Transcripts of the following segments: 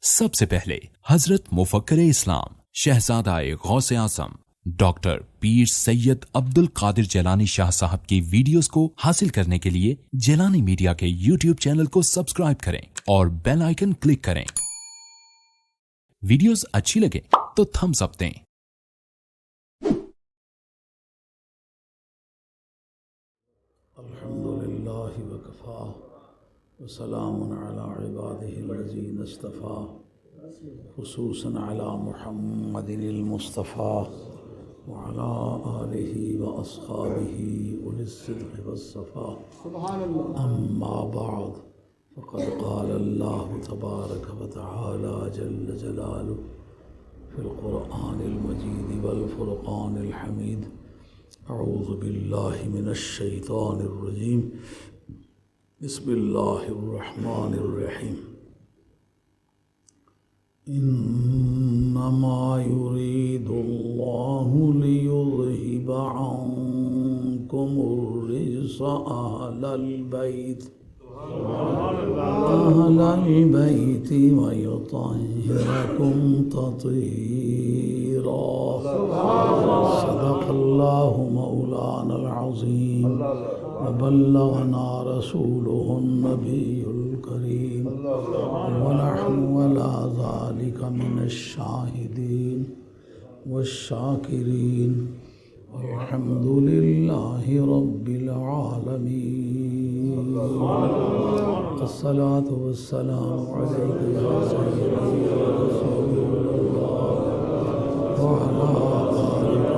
سب سے پہلے حضرت مفکر اسلام شہزادہ غوث اعظم ڈاکٹر پیر سید عبد القادر جیلانی شاہ صاحب کی ویڈیوز کو حاصل کرنے کے لیے جیلانی میڈیا کے یوٹیوب چینل کو سبسکرائب کریں اور بیل آئیکن کلک کریں۔ ویڈیوز اچھی لگے تو تھمز اپ دیں۔ الحمدللہ وکفا وسلام علی عباده الذین اصطفا خصوصا علی محمد المصطفى وعلى آلہ واصحابہ اولی الصدق والصفا اما بعد فقد قال اللہ تبارک وتعالی جل جلالہ فی القرآن المجید والفرقان الحمید اعوذ باللہ من الشیطان الرجیم بسم اللہ الرحمن الرحیم انما یرید اللہ لیذہب عنکم الرجس اہل البیت ویطہرکم تطہیرا صدق اللہ مولانا العظیم وبلغنا رسوله النبی الکریم ونحن على ذلك من الشاہدین والشاکرین والحمد للہ رب العالمین الصلاة والسلام علیک یا سیدی یا رسول اللہ وعلی آلک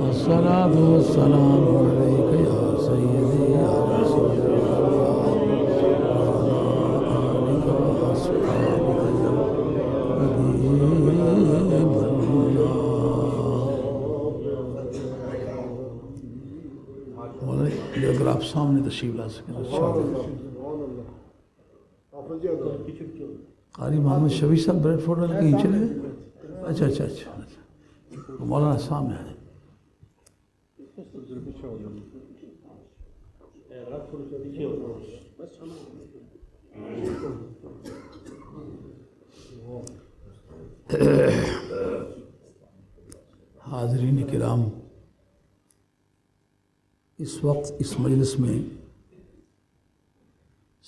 الصلاة والسلام علیک یا سیدی یا رسول اللہ وعلی آلک واصحابک یا حبیب اللہ۔ اگر آپ سامنے تشریف لا سکیں قاری محمد شفیع صاحب بریڈ فورڈ والے کہیں چلے گئے؟ اچھا مولانا سامنے آئے۔ حاضرین کرام، اس وقت اس مجلس میں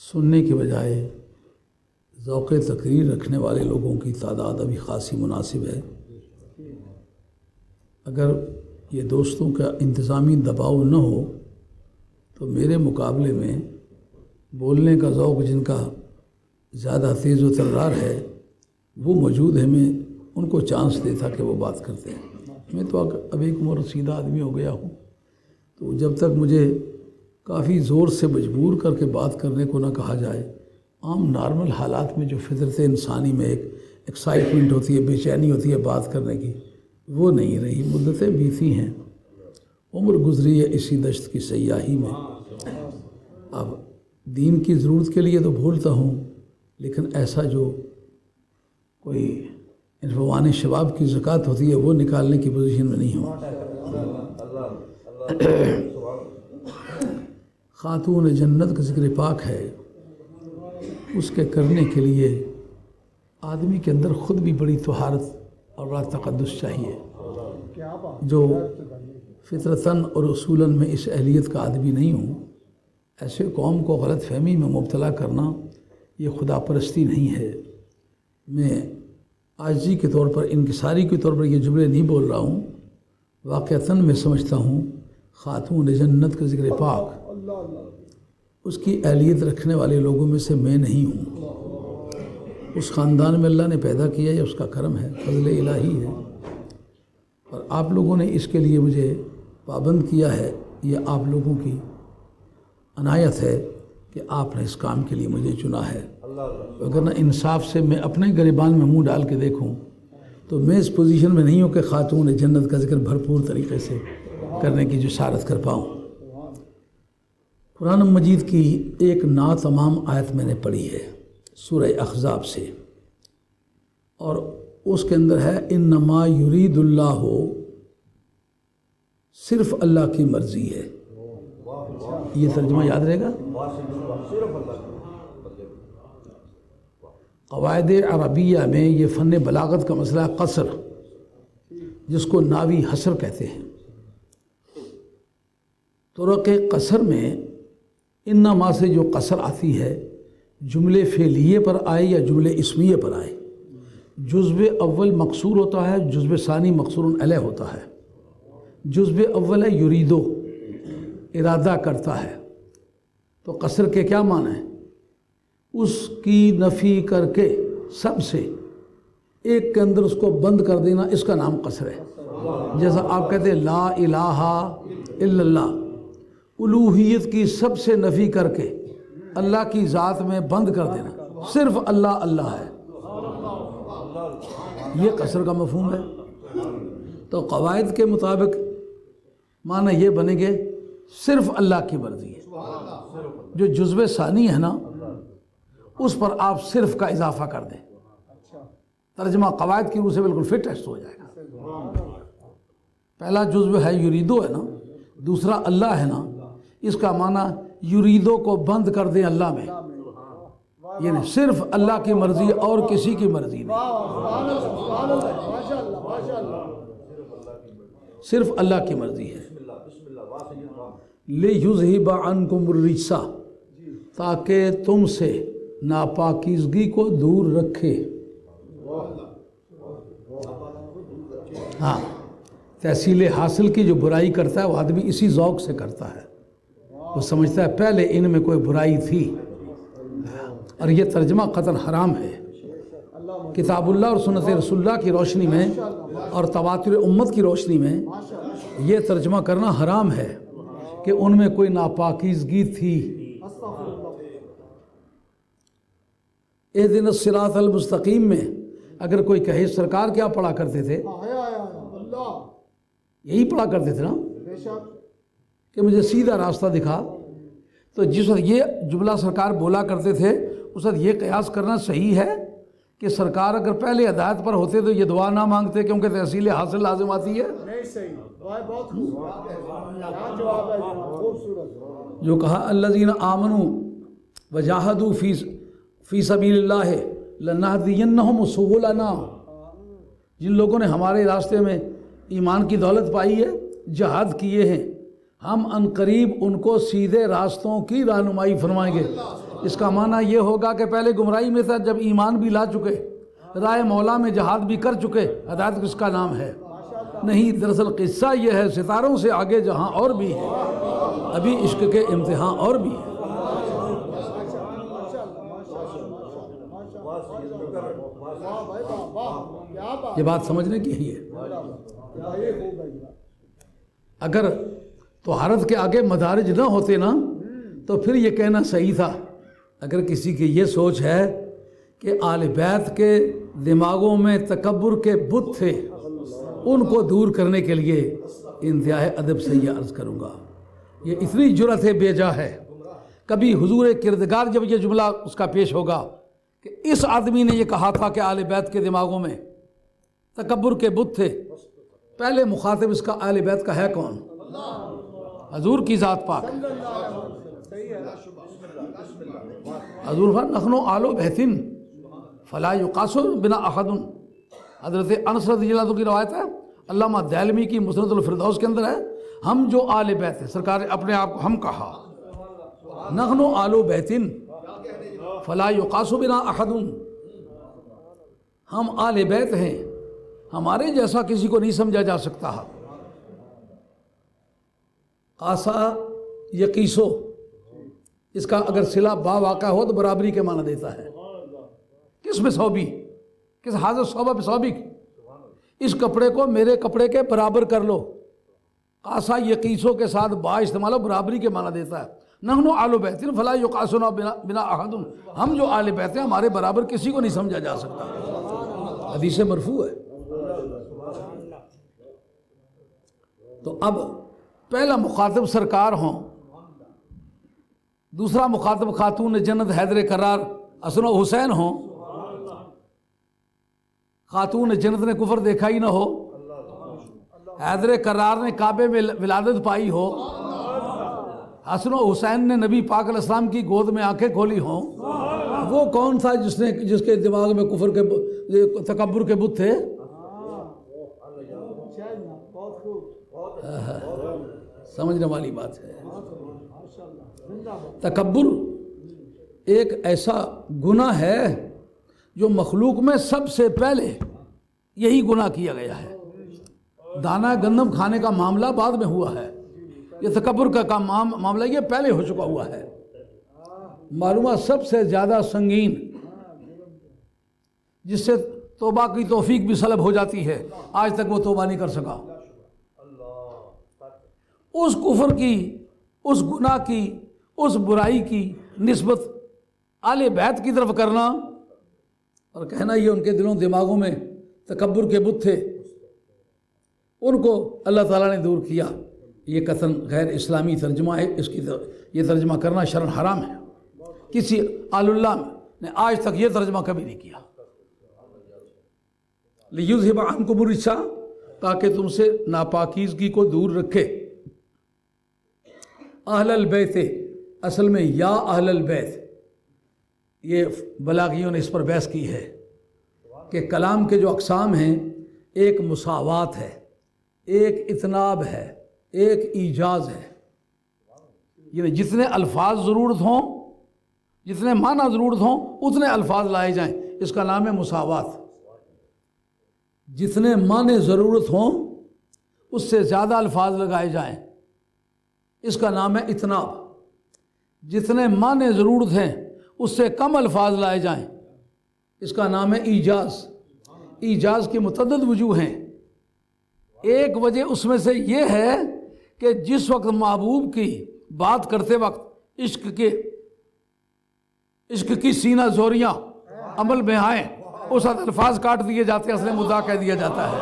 سننے کے بجائے ذوق تقریر رکھنے والے لوگوں کی تعداد ابھی خاصی مناسب ہے۔ اگر یہ دوستوں کا انتظامی دباؤ نہ ہو تو میرے مقابلے میں بولنے کا ذوق جن کا زیادہ تیز و ترار ہے وہ موجود ہے، میں ان کو چانس دیتا کہ وہ بات کرتے ہیں۔ میں تو اب ایک عمر رسیدہ آدمی ہو گیا ہوں، تو جب تک مجھے کافی زور سے مجبور کر کے بات کرنے کو نہ کہا جائے، عام نارمل حالات میں جو فطرت انسانی میں ایک ایکسائٹمنٹ ہوتی ہے، بے چینی ہوتی ہے بات کرنے کی، وہ نہیں رہی۔ مدتیں بیتی ہیں، عمر گزری ہے اسی دشت کی سیاحی میں۔ اب دین کی ضرورت کے لیے تو بھولتا ہوں، لیکن ایسا جو کوئی انفوان شباب کی زکوٰۃ ہوتی ہے وہ نکالنے کی پوزیشن میں نہیں ہوں۔ خاتون جنت کا ذکر پاک ہے، اس کے کرنے کے لیے آدمی کے اندر خود بھی بڑی طہارت اور بڑا تقدس چاہیے۔ جو فطرتاً اور اصولاً میں اس اہلیت کا آدمی نہیں ہوں، ایسے قوم کو غلط فہمی میں مبتلا کرنا یہ خدا پرستی نہیں ہے۔ میں عاجزی کے طور پر، انکساری کے طور پر یہ جملے نہیں بول رہا ہوں، واقعتاً میں سمجھتا ہوں خاتون جنت کا ذکر پاک اس کی اہلیت رکھنے والے لوگوں میں سے میں نہیں ہوں۔ اس خاندان میں اللہ نے پیدا کیا، یہ اس کا کرم ہے، فضل الہی ہے، اور آپ لوگوں نے اس کے لیے مجھے پابند کیا ہے، یہ آپ لوگوں کی عنایت ہے کہ آپ نے اس کام کے لیے مجھے چنا ہے۔ اگر نہ انصاف سے میں اپنے گریبان میں منہ ڈال کے دیکھوں تو میں اس پوزیشن میں نہیں ہوں کہ خاتون جنت کا ذکر بھرپور طریقے سے کرنے کی جسارت کر پاؤں۔ قرآن مجید کی ایک ناتمام آیت میں نے پڑھی ہے سورہ احزاب سے، اور اس کے اندر ہے انما یرید اللہ، صرف اللہ کی مرضی ہے۔ یہ ترجمہ یاد رہے گا؟ قواعد عربیہ میں یہ فن بلاغت کا مسئلہ ہے قصر، جس کو ناوی حصر کہتے ہیں۔ طرق قصر میں انما سے جو قصر آتی ہے جملے فعلیے پر آئے یا جملے اسمیے پر آئے، جزو اول مقصور ہوتا ہے، جزو ثانی مقصور علیہ ہوتا ہے۔ جزو اول ہے یریدو، ارادہ کرتا ہے، تو قصر کے کیا معنی ہے؟ اس کی نفی کر کے سب سے ایک کے اندر اس کو بند کر دینا، اس کا نام قصر ہے۔ جیسا آپ کہتے ہیں لا الہ الا اللہ، الوہیت کی سب سے نفی کر کے اللہ کی ذات میں بند کر دینا، صرف اللہ اللہ ہے، یہ قصر کا مفہوم ہے۔ تو قواعد کے مطابق معنی یہ بنے گے صرف اللہ کی مرضی ہے۔ جو جزو ثانی ہے نا، اس پر آپ صرف کا اضافہ کر دیں، ترجمہ قواعد کی روح سے بالکل فٹسٹ ہو جائے گا۔ پہلا جزو ہے یریدو ہے نا، دوسرا اللہ ہے نا، اس کا معنی یریدو کو بند کر دیں اللہ میں، یعنی صرف اللہ کی مرضی اور کسی کی مرضی نہیں، صرف اللہ کی مرضی ہے۔ لِیُذْهِبَ عَنْکُمُ الرِّجْسَ، تاکہ تم سے ناپاکیزگی کو دور رکھے۔ ہاں، تحصیل حاصل کی جو برائی کرتا ہے وہ آدمی اسی ذوق سے کرتا ہے، وہ سمجھتا ہے پہلے ان میں کوئی برائی تھی، اور یہ ترجمہ قطعاً حرام ہے۔ کتاب اللہ اور سنت رسول اللہ کی روشنی میں اور تواتر امت کی روشنی میں یہ ترجمہ کرنا حرام ہے کہ ان میں کوئی ناپاکیزگی تھی۔ اہدنا الصراط المستقیم میں اگر کوئی کہے سرکار کیا پڑھا کرتے تھے، یہی پڑھا کرتے تھے نا کہ مجھے سیدھا راستہ دکھا، تو جس وقت یہ جملہ سرکار بولا کرتے تھے اس وقت یہ قیاس کرنا صحیح ہے کہ سرکار اگر پہلے ہدایت پر ہوتے تو یہ دعا نہ مانگتے کیونکہ تحصیل حاصل لازم آتی ہے؟ نہیں صحیح، بہت جواب ہے، خوبصورت۔ جو کہا الذین آمنوا وجاہدوا فی سبیل اللہ لنہدینہم سبلنا، جن لوگوں نے ہمارے راستے میں ایمان کی دولت پائی ہے، جہاد کیے ہیں، ہم عنقریب ان کو سیدھے راستوں کی رہنمائی فرمائیں گے۔ اس کا معنی یہ ہوگا کہ پہلے گمراہی میں تھا، جب ایمان بھی لا چکے، راہ مولا میں جہاد بھی کر چکے، ہدایت کس کا نام ہے؟ نہیں، دراصل قصہ یہ ہے ستاروں سے آگے جہاں اور بھی ہے، ابھی عشق کے امتحان اور بھی ہے۔ یہ بات سمجھنے کی ہے۔ اگر طہارت کے آگے مدارج نہ ہوتے نا تو پھر یہ کہنا صحیح تھا۔ اگر کسی کی یہ سوچ ہے کہ آل بیت کے دماغوں میں تکبر کے بت تھے، ان کو دور کرنے کے لیے انتہائی ادب سے یہ عرض کروں گا، یہ اتنی جرأت بے جا ہے۔ کبھی حضور کردگار جب یہ جملہ اس کا پیش ہوگا کہ اس آدمی نے یہ کہا تھا کہ آل بیت کے دماغوں میں تکبر کے بت تھے، پہلے مخاطب اس کا آل بیت کا ہے کون؟ حضور کی ذات پاک۔ حضور فرمایا نحن آل بیت فلا یقاس بنا احد۔ حضرت انس رضی اللہ عنہ کی روایت ہے، علامہ دہلوی کی مسند الفردوس کے اندر ہے، ہم جو آل بیت ہیں، سرکار نے اپنے آپ کو ہم کہا نحن آل بیت فلا یقاس بنا احد، ہم آل بیت ہیں، ہمارے جیسا کسی کو نہیں سمجھا جا سکتا۔ قاسا یقیسو، اس کا اگر صلہ با واقع ہو تو برابری کے معنی دیتا ہے۔ کس میں صوبی، کس حاضر صوبہ پہ صوبی، اس کپڑے کو میرے کپڑے کے برابر کر لو۔ قاسا یقیسو کے ساتھ با استعمال ہو، برابری کے معنی دیتا ہے۔ نحن آل بیت فلا یقاسنا بنا احد، ہم جو آل بیت ہیں ہمارے برابر کسی کو نہیں سمجھا جا سکتا، حدیث مرفوع ہے۔ تو اب پہلا مخاطب سرکار ہوں، دوسرا مخاطب خاتون جنت حیدر کرار حسن و حسین ہوں، خاتون جنت نے کفر دیکھا ہی نہ ہو، حیدر کرار نے کعبے میں ولادت پائی ہو، حسن و حسین نے نبی پاک علیہ السلام کی گود میں آنکھیں کھولی ہوں، وہ کون تھا جس کے دماغ میں کفر کے تکبر کے بت تھے؟ سمجھنے والی بات ہے۔ تکبر ایک ایسا گناہ ہے جو مخلوق میں سب سے پہلے یہی گناہ کیا گیا ہے۔ دانہ گندم کھانے کا معاملہ بعد میں ہوا ہے، یہ تکبر کا معاملہ یہ پہلے ہو چکا ہوا ہے۔ معلومات سب سے زیادہ سنگین جس سے توبہ کی توفیق بھی سلب ہو جاتی ہے، آج تک وہ توبہ نہیں کر سکا، اس کفر کی، اس گناہ کی، اس برائی کی نسبت آل بیت کی طرف کرنا اور کہنا یہ ان کے دلوں دماغوں میں تکبر کے بت تھے، ان کو اللہ تعالیٰ نے دور کیا، یہ قطعاً غیر اسلامی ترجمہ ہے، یہ ترجمہ کرنا شرعاً حرام ہے۔ کسی آل اللہ نے آج تک یہ ترجمہ کبھی نہیں کیا۔ لِیُذْهِبَ عَنْکُمُ الرِّجْسَ، تاکہ تم سے ناپاکیزگی کو دور رکھے۔ اہل البیت، اصل میں یا اہل البیت، یہ بلاغیوں نے اس پر بحث کی ہے کہ کلام کے جو اقسام ہیں، ایک مساوات ہے، ایک اتناب ہے، ایک ایجاز ہے، یعنی جتنے الفاظ ضرورت ہوں، جتنے معنی ضرورت ہوں اتنے الفاظ لائے جائیں، اس کا نام ہے مساوات۔ جتنے معنی ضرورت ہوں اس سے زیادہ الفاظ لگائے جائیں، اس کا نام ہے اتناب۔ جتنے معنی ضرورت ہیں اس سے کم الفاظ لائے جائیں، اس کا نام ہے ایجاز۔ ایجاز کی متعدد وجوہ ہیں، ایک وجہ اس میں سے یہ ہے کہ جس وقت محبوب کی بات کرتے وقت عشق کی سینہ زوریاں عمل میں آئیں، اس وقت الفاظ کاٹ دیے جاتے ہیں، اصل مدعا کہہ دیا جاتا ہے۔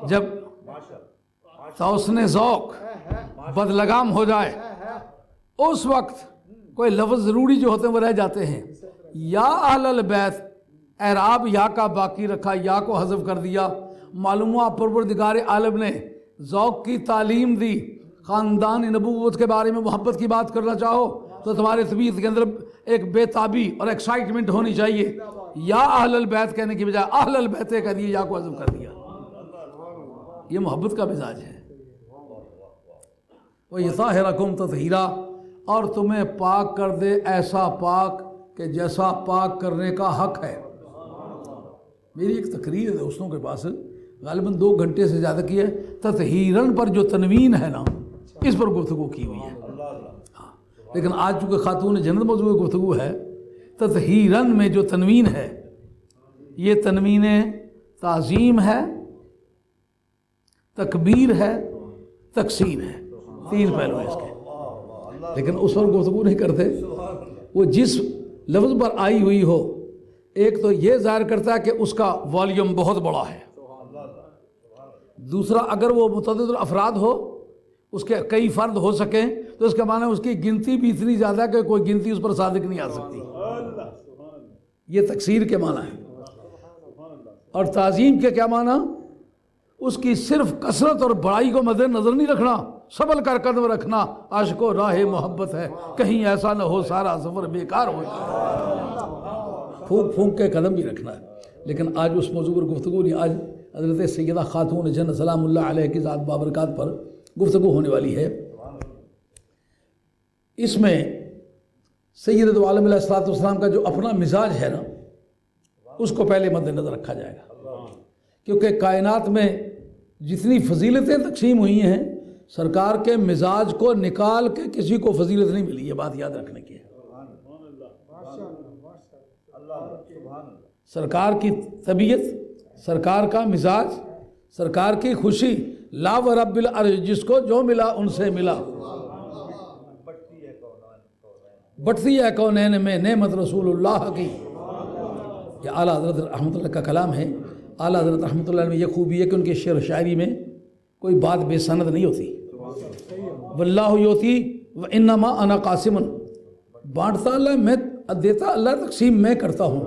جب توسن ذوق بدلگام ہو جائے اس وقت کوئی لفظ ضروری جو ہوتے ہیں وہ رہ جاتے ہیں۔ یا اہل البیت، اعراب یا کا باقی رکھا، یا کو حذف کر دیا۔ معلوم ہوا پروردگار عالم نے ذوق کی تعلیم دی۔ خاندان نبوت کے بارے میں محبت کی بات کرنا چاہو تو تمہارے طبیعت کے اندر ایک بے تابی اور ایکسائٹمنٹ ہونی چاہیے۔ یا اہل البیت کہنے کی بجائے اہل البیت کہہ دیا، یا کو حذف کر دیا۔ یہ محبت کا مزاج ہے۔ وَيُطَہِّرَکُمْ تَطْہِیرًا، اور تمہیں پاک کر دے ایسا پاک کہ جیسا پاک کرنے کا حق ہے۔ میری ایک تقریر ہے دوستوں کے پاس، غالباً 2 گھنٹے سے زیادہ کی ہے، تطہیراً پر جو تنوین ہے نا، اس پر گفتگو کی ہوئی ہے۔ لیکن آج چونکہ خاتون جنت موضوع گفتگو ہے، تطہیراً میں جو تنوین ہے یہ تنوین تعظیم ہے، تکبیر ہے، تقسیم ہے، 3 پہلو ہیں اس کے۔ لیکن اس پر گفتگو نہیں کرتے۔ وہ جس لفظ پر آئی ہوئی ہو، ایک تو یہ ظاہر کرتا ہے کہ اس کا والیوم بہت بڑا ہے، دوسرا اگر وہ متعدد افراد ہو، اس کے کئی فرد ہو سکیں تو اس کا معنی ہے اس کی گنتی بھی اتنی زیادہ کہ کوئی گنتی اس پر صادق نہیں آ سکتی۔ یہ تکثیر کے معنی ہے۔ اور تعظیم کے کیا معنی؟ اس کی صرف کثرت اور بڑائی کو مد نظر نہیں رکھنا، سبل کر قدم رکھنا، عاشق و راہ محبت ہے، کہیں ایسا نہ ہو سارا سفر بیکار ہو جائے، پھونک پھونک کے قدم بھی رکھنا ہے۔ لیکن آج اس موضوع پر گفتگو نہیں، آج حضرت سیدہ خاتون جنت سلام اللہ علیہ کی ذات بابرکات پر گفتگو ہونے والی ہے۔ اس میں سیدۃ عالم علیہ الصلوۃ والسلام کا جو اپنا مزاج ہے نا، اس کو پہلے مد نظر رکھا جائے گا، کیونکہ کائنات میں جتنی فضیلتیں تقسیم ہوئی ہیں، سرکار کے مزاج کو نکال کے کسی کو فضیلت نہیں ملی، یہ بات یاد رکھنے کی ہے۔ سرکار کی طبیعت، سرکار کا مزاج، سرکار کی خوشی، لا و رب العرش، جس کو جو ملا ان سے ملا۔ بٹتی ہے کونین میں نعمت رسول اللہ کی، یہ اعلیٰ حضرت رحمۃ اللہ کا کلام ہے۔ اعلیٰ حضرت رحمۃ اللہ میں یہ خوبی ہے کہ ان کے شعر و شاعری میں کوئی بات بے سند نہیں ہوتی۔ واللہ یوتی وانما انا قاسم، بانٹتا اللہ میں، دیتا اللہ، تقسیم میں کرتا ہوں.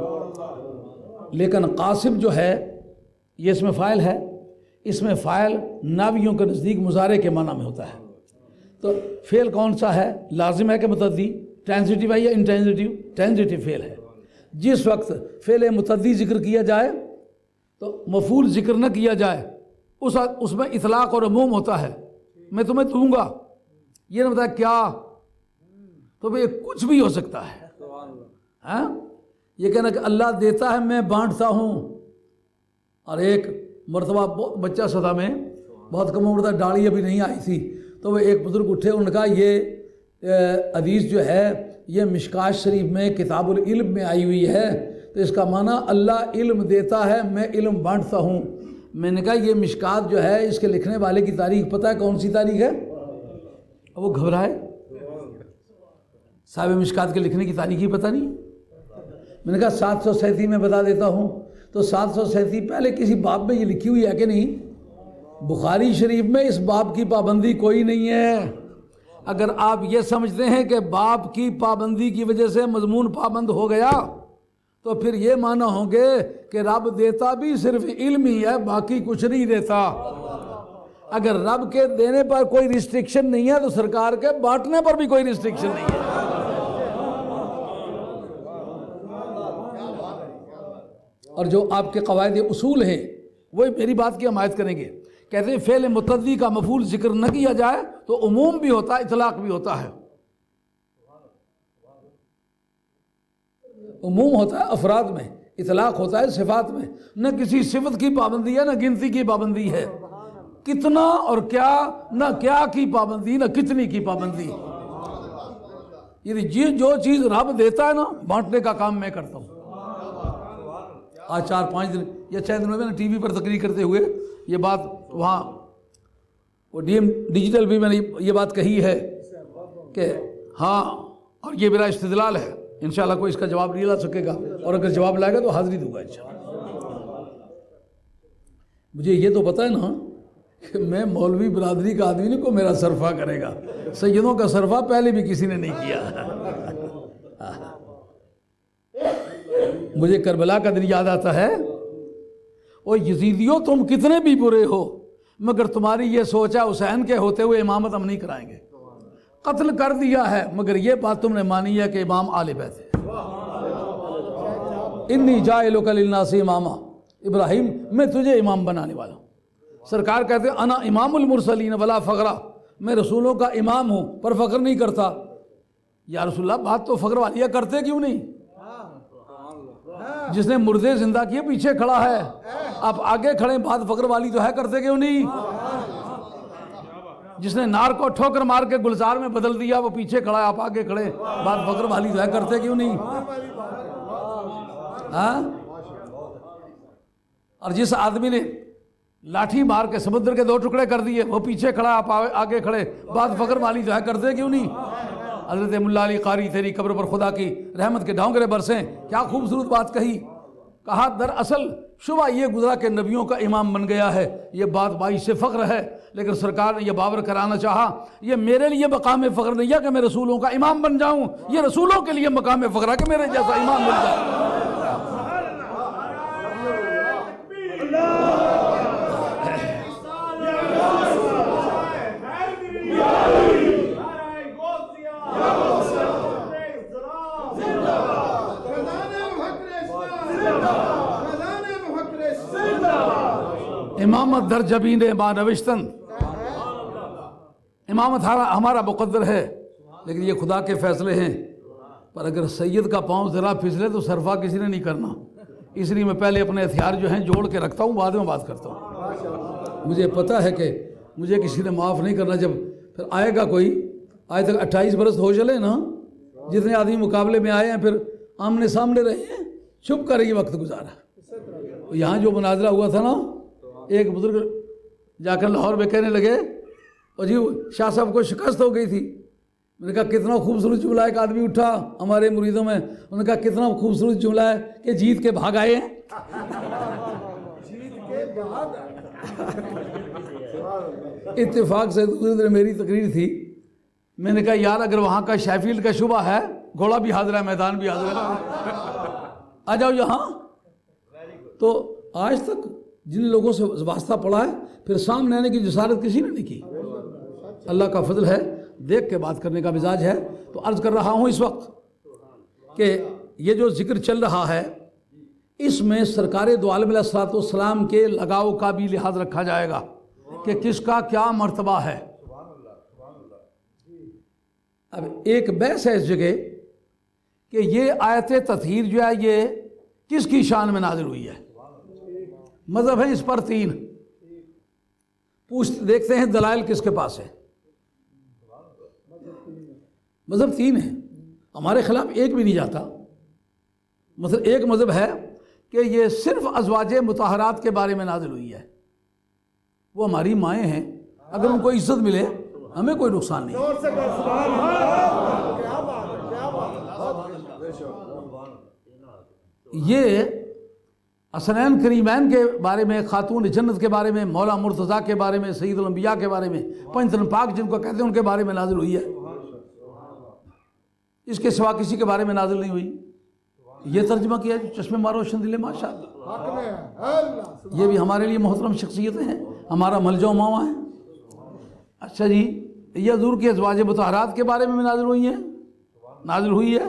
لیکن قاسم جو ہے یہ اس میں فاعل ہے، اس میں فاعل ناویوں کے نزدیک مضارع کے معنی میں ہوتا ہے. تو فعل کون سا ہے؟ لازم ہے کہ متعدی؟ ٹرانزٹیو ہے یا انٹرانزٹیو؟ ٹرانزٹیو فعل ہے. جس وقت فعل متعدی ذکر کیا جائے تو مفعول ذکر نہ کیا جائے اس میں اطلاق اور عموم ہوتا ہے. میں تمہیں دوں گا، یہ نہ بتایا کیا، تو بھئی کچھ بھی ہو سکتا ہے. ہاں، یہ کہنا کہ اللہ دیتا ہے میں بانٹتا ہوں. اور ایک مرتبہ بچہ سدا میں بہت کم عمر تھا، داڑھی ابھی نہیں آئی تھی، تو وہ ایک بزرگ اٹھے، انہوں نے کہا یہ حدیث جو ہے یہ مشکات شریف میں کتاب العلم میں آئی ہوئی ہے، تو اس کا معنی اللہ علم دیتا ہے میں علم بانٹتا ہوں. میں نے کہا یہ مشکات جو ہے اس کے لکھنے والے کی تاریخ پتہ ہے کون سی تاریخ ہے؟ وہ گھبرائے، صاحب مشکات کے لکھنے کی تاریخ ہی پتہ نہیں. میں نے کہا 737 میں بتا دیتا ہوں. تو 737 پہلے کسی باب میں یہ لکھی ہوئی ہے کہ نہیں؟ بخاری شریف میں اس باب کی پابندی کوئی نہیں ہے. اگر آپ یہ سمجھتے ہیں کہ باب کی پابندی کی وجہ سے مضمون پابند ہو گیا تو پھر یہ معنی ہوں گے کہ رب دیتا بھی صرف علم ہی ہے، باقی کچھ نہیں دیتا. اگر رب کے دینے پر کوئی ریسٹرکشن نہیں ہے تو سرکار کے بانٹنے پر بھی کوئی ریسٹرکشن نہیں ہے. اور جو آپ کے قواعد اصول ہیں وہ میری بات کی حمایت کریں گے. کہتے ہیں فعل متعدی کا مفعول ذکر نہ کیا جائے تو عموم بھی ہوتا ہے، اطلاق بھی ہوتا ہے. عموم ہوتا ہے افراد میں، اطلاق ہوتا ہے صفات میں. نہ کسی صفت کی پابندی ہے نہ گنتی کی پابندی ہے. کتنا اور کیا، نہ کیا کی پابندی نہ کتنی کی پابندی. یعنی جو چیز رب دیتا ہے نا، بانٹنے کا کام میں کرتا ہوں. آج 4-5 دن یا 6 دنوں میں ٹی وی پر تقریر کرتے ہوئے یہ بات وہاں وہ ڈیجیٹل بھی میں نے یہ بات کہی ہے کہ ہاں، اور یہ میرا استدلال ہے. انشاءاللہ کوئی اس کا جواب نہیں لا سکے گا، اور اگر جواب لائے گا تو حاضری دوں گا انشاءاللہ. مجھے یہ تو پتہ ہے نا کہ میں مولوی برادری کا آدمی نہیں کو میرا صرفہ کرے گا. سیدوں کا صرفہ پہلے بھی کسی نے نہیں کیا. مجھے کربلا کا دن یاد آتا ہے، او یزیدیوں تم کتنے بھی برے ہو مگر تمہاری یہ سوچ ہے حسین کے ہوتے ہوئے امامت ہم نہیں کرائیں گے. قتل کر دیا ہے مگر یہ بات تم نے مانی ہے کہ امام آل بیت ہے. انی جاعلک للناس اماما، ابراہیم میں تجھے امام بنانے والا ہوں. سرکار کہتے ہیں انا امام المرسلین ولا فخرا، میں رسولوں کا امام ہوں پر فخر نہیں کرتا. یا رسول اللہ بات تو فخر والی ہے، کرتے کیوں نہیں؟ جس نے مردے زندہ کیے پیچھے کھڑا ہے، آپ آگے کھڑے، بات فخر والی تو ہے، کرتے کیوں نہیں؟ جس نے نار کو ٹھوکر مار کے گلزار میں بدل دیا وہ پیچھے کھڑا ہے، آپ آگے کھڑے، بات فخر والی تو ہے، کرتے کیوں نہیں؟ ہاں؟ اور جس آدمی نے لاٹھی مار کے سمندر کے 2 ٹکڑے کر دیے وہ پیچھے کھڑا ہے، آپ آگے کھڑے، بات فخر والی تو ہے، کرتے کیوں نہیں؟ حضرت ملا علی قاری تیری قبر پر خدا کی رحمت کے ڈھونگرے برسیں. کیا خوبصورت بات کہی. کہا دراصل شبہ یہ گزرا کہ نبیوں کا امام بن گیا ہے، یہ بات باعث فخر ہے، لیکن سرکار نے یہ باور کرانا چاہا یہ میرے لیے مقام فخر نہیں ہے کہ میں رسولوں کا امام بن جاؤں، یہ رسولوں کے لیے مقام فخر ہے کہ میرے جیسا امام بن جائے. امامت در جبین ما نوشتن، امامت ہمارا مقدر ہے لیکن یہ خدا کے فیصلے ہیں. پر اگر سید کا پاؤں ذرا پھسلے تو صرفہ کسی نے نہیں کرنا. اس لیے میں پہلے اپنے ہتھیار جو ہیں جوڑ کے رکھتا ہوں، بعد میں بات کرتا ہوں. مجھے پتہ ہے کہ مجھے کسی نے معاف نہیں کرنا. جب پھر آئے گا کوئی، آج تک 28 برس ہو چلے نا، جتنے آدمی مقابلے میں آئے ہیں پھر آمنے سامنے رہے ہیں، چھپ کر یہ وقت گزارا. یہاں جو مناظرہ ہوا تھا نا، ایک بزرگ جا کر لاہور میں کہنے لگے اور جی شاہ صاحب کو شکست ہو گئی تھی. میں نے کہا کتنا خوبصورت جملہ. ایک آدمی اٹھا ہمارے مریدوں میں، انہوں نے کہا کتنا خوبصورت جملہ ہے کہ جیت کے بھاگ آئے ہیں. اتفاق سے دوسرے دن میری تقریر تھی. میں نے کہا یار اگر وہاں کا شیفیلڈ کا شعبہ ہے گھوڑا بھی حاضر ہے، میدان بھی حاضر ہے، آ جاؤ یہاں۔ تو آج تک جن لوگوں سے واسطہ پڑا ہے پھر سامنے آنے کی جسارت کسی نے نہیں کی۔ اللہ کا فضل ہے، دیکھ کے بات کرنے کا مزاج ہے۔ تو عرض کر رہا ہوں اس وقت کہ یہ جو ذکر چل رہا ہے اس میں سرکار دو عالم علیہ الصلوۃ والسلام کے لگاؤ کا بھی لحاظ رکھا جائے گا کہ کس کا کیا مرتبہ ہے۔ اب ایک بحث ہے اس جگہ کہ یہ آیت تطہیر جو ہے یہ کس کی شان میں نازل ہوئی ہے۔ مذہب ہے اس پر تین، دیکھتے ہیں دلائل کس کے پاس ہے۔ مذہب تین ہے، ہمارے خلاف ایک بھی نہیں جاتا۔ مثلا ایک مذہب ہے کہ یہ صرف ازواج مطہرات کے بارے میں نازل ہوئی ہے، وہ ہماری مائیں ہیں، اگر ان کو عزت ملے ہمیں کوئی نقصان نہیں۔ یہ حسنین کریمین کے بارے میں، خاتون جنت کے بارے میں، مولا مرتضیٰ کے بارے میں، سید الانبیاء کے بارے میں، پنجتن پاک جن کو کہتے ہیں ان کے بارے میں نازل ہوئی ہے، اس کے سوا کسی کے بارے میں نازل نہیں ہوئی۔ یہ ترجمہ کیا ہے چشمے مارو روشن دل ماشاءاللہ، یہ بھی ہمارے لیے محترم شخصیتیں ہیں، ہمارا ملجا و ماوا ہے۔ اچھا جی، یہ حضور کے ازواج مطہرات کے بارے میں بھی نازل ہوئی ہے،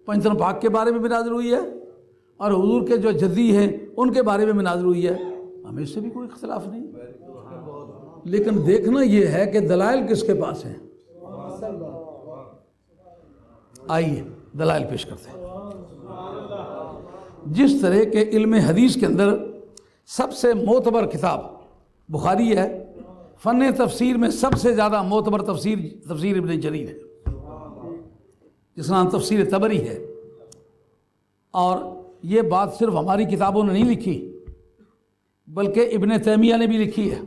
پنجتن پاک کے بارے میں بھی نازل ہوئی ہے، اور حضور کے جو جدی ہیں ان کے بارے میں بھی نازل ہوئی ہے، ہمیں اس سے بھی کوئی اختلاف نہیں۔ لیکن دیکھنا یہ ہے کہ دلائل کس کے پاس ہیں۔ آئیے دلائل پیش کرتے ہیں۔ جس طرح کے علم حدیث کے اندر سب سے معتبر کتاب بخاری ہے، فن تفسیر میں سب سے زیادہ معتبر تفسیر ابن جریر ہے، جس کا نام تفسیر طبری ہے۔ اور یہ بات صرف ہماری کتابوں نے نہیں لکھی بلکہ ابن تیمیہ نے بھی لکھی ہے۔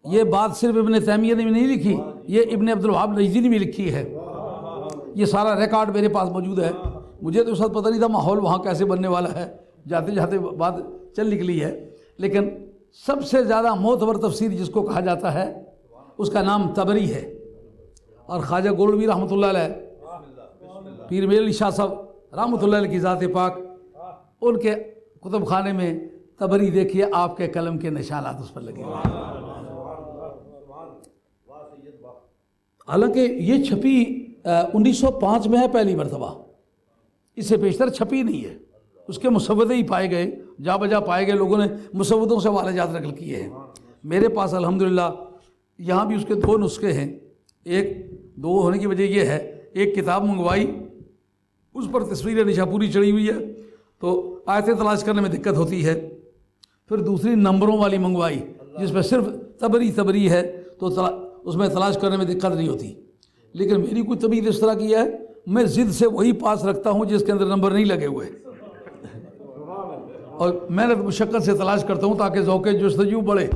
یہ بات صرف ابن تیمیہ نے بھی نہیں لکھی، یہ ابن عبد الوہاب نجدی نے بھی لکھی ہے۔ یہ سارا ریکارڈ میرے پاس موجود ہے۔ مجھے تو اس وقت پتہ نہیں تھا ماحول وہاں کیسے بننے والا ہے، جاتے جاتے بات چل نکلی ہے۔ لیکن سب سے زیادہ معتبر تفسیر جس کو کہا جاتا ہے اس کا نام طبری ہے، اور خواجہ گولڈوی رحمۃ اللہ علیہ، پیر میر علی شاہ صاحب رحمۃ اللہ علیہ کی ذات پاک، ان کے کتب خانے میں طبری دیکھیے، آپ کے قلم کے نشانات اس پر لگے ہوئے۔ حالانکہ یہ چھپی 1905 میں ہے پہلی مرتبہ، اس سے بیشتر چھپی نہیں ہے۔ اس کے مسودے ہی پائے گئے، جا بجا پائے گئے، لوگوں نے مسودوں سے حوالے جات نقل کیے ہیں۔ میرے پاس الحمدللہ یہاں بھی اس کے 2 نسخے ہیں، دو ہونے کی وجہ یہ ہے، ایک کتاب منگوائی اس پر تصویر نشا پوری چڑھی ہوئی ہے تو آیتیں تلاش کرنے میں دقت ہوتی ہے، پھر دوسری نمبروں والی منگوائی جس میں صرف طبری ہے تو اس میں تلاش کرنے میں دقت نہیں ہوتی۔ لیکن میری کوئی طبیعت اس طرح کی ہے، میں ضد سے وہی پاس رکھتا ہوں جس کے اندر نمبر نہیں لگے ہوئے، اور محنت مشقت سے تلاش کرتا ہوں تاکہ ذوق جستجو بڑھے،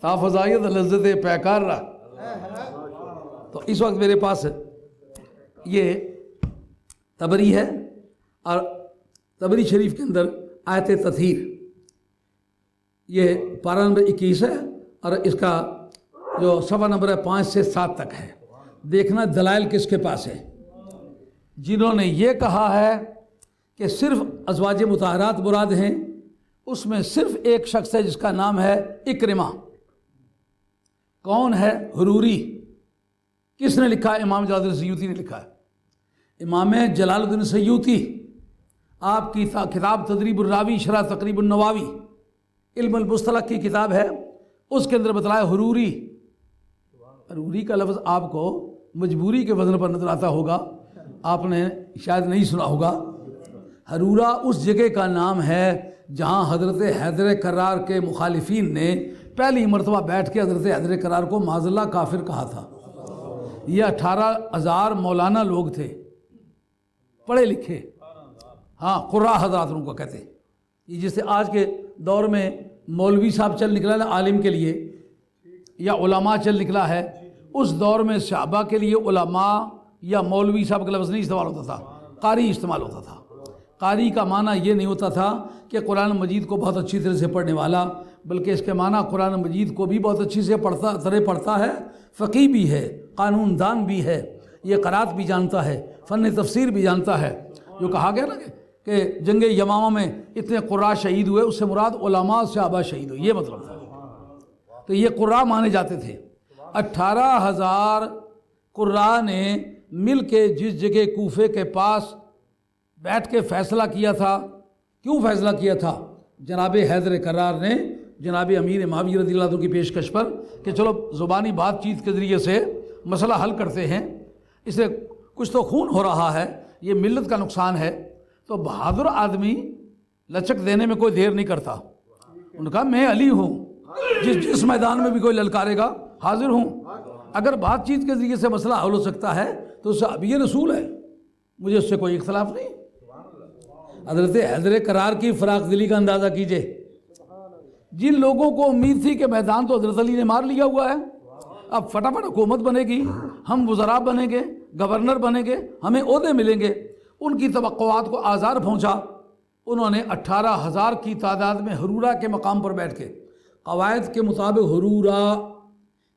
تا فضائیت لذت پیکار رہا۔ تو اس وقت میرے پاس یہ طبری ہے، اور طبری شریف کے اندر آیت تطہیر یہ پارہ نمبر 21 ہے، اور اس کا جو صفحہ نمبر ہے 5 سے 7 تک ہے۔ دیکھنا دلائل کس کے پاس ہے۔ جنہوں نے یہ کہا ہے کہ صرف ازواج مطہرات مراد ہیں، اس میں صرف ایک شخص ہے جس کا نام ہے اکرمہ۔ کون ہے؟ حروری۔ کس نے لکھا ہے؟ امام جلال الدین سیوطی نے لکھا ہے۔ امام جلال الدین سیوطی، آپ کی کتاب تدریب الراوی شرح تقریب النواوی، علم المصطلح کی کتاب ہے، اس کے اندر بتلایا حروری۔ حروری کا لفظ آپ کو مجبوری کے وزن پر نظر آتا ہوگا، آپ نے شاید نہیں سنا ہوگا۔ حرورہ اس جگہ کا نام ہے جہاں حضرت حیدر کرار کے مخالفین نے پہلی مرتبہ بیٹھ کے حضرت حیدر کرار کو معاذ اللہ کافر کہا تھا۔ یہ 18,000 مولانا لوگ تھے، پڑھے لکھے، ہاں قراء حضرات ان کو کہتے ہیں۔ یہ جیسے آج کے دور میں مولوی صاحب چل نکلا ہے عالم کے لیے، یا علماء چل نکلا ہے، اس دور میں صحابہ کے لیے علماء یا مولوی صاحب کا لفظ نہیں استعمال ہوتا تھا، قاری استعمال ہوتا تھا۔ قاری کا معنی یہ نہیں ہوتا تھا کہ قرآن مجید کو بہت اچھی طرح سے پڑھنے والا، بلکہ اس کے معنی قرآن مجید کو بھی بہت اچھی سے پڑھتا ہے، فقیہ بھی ہے، قانون دان بھی ہے، یہ قرات بھی جانتا ہے، فن تفسیر بھی جانتا ہے۔ جو کہا گیا نا کہ جنگ یمامہ میں اتنے قراء شہید ہوئے، اس سے مراد علماء صحابہ شہید ہوئے، یہ مطلب تھا۔ تو یہ قراء مانے جاتے تھے۔ 18,000 قراء نے مل کے جس جگہ کوفے کے پاس بیٹھ کے فیصلہ کیا تھا، کیوں فیصلہ کیا تھا؟ جناب حیدر کرار نے جناب امیر معاویہ رضی اللہ عنہ کی پیشکش پر کہ چلو زبانی بات چیت کے ذریعے سے مسئلہ حل کرتے ہیں، اس سے کچھ تو خون ہو رہا ہے، یہ ملت کا نقصان ہے۔ تو بہادر آدمی لچک دینے میں کوئی دیر نہیں کرتا۔ انہوں نے کہا میں علی ہوں، جس میدان میں بھی کوئی للکارے گا حاضر ہوں۔ اگر بات چیت کے ذریعے سے مسئلہ حل ہو سکتا ہے تو اس سے اب یہ رسول ہے، مجھے اس سے کوئی اختلاف نہیں۔ حضرت حیدر کرار کی فراخ دلی کا اندازہ کیجئے۔ جن لوگوں کو امید تھی کہ میدان تو حضرت علی نے مار لیا ہوا ہے، اب فٹافٹ حکومت بنے گی، ہم وزراء بنیں گے، گورنر بنیں گے، ہمیں عہدے ملیں گے، ان کی توقعات کو آزار پہنچا۔ انہوں نے 18,000 کی تعداد میں حرورہ کے مقام پر بیٹھ کے، قواعد کے مطابق حرورہ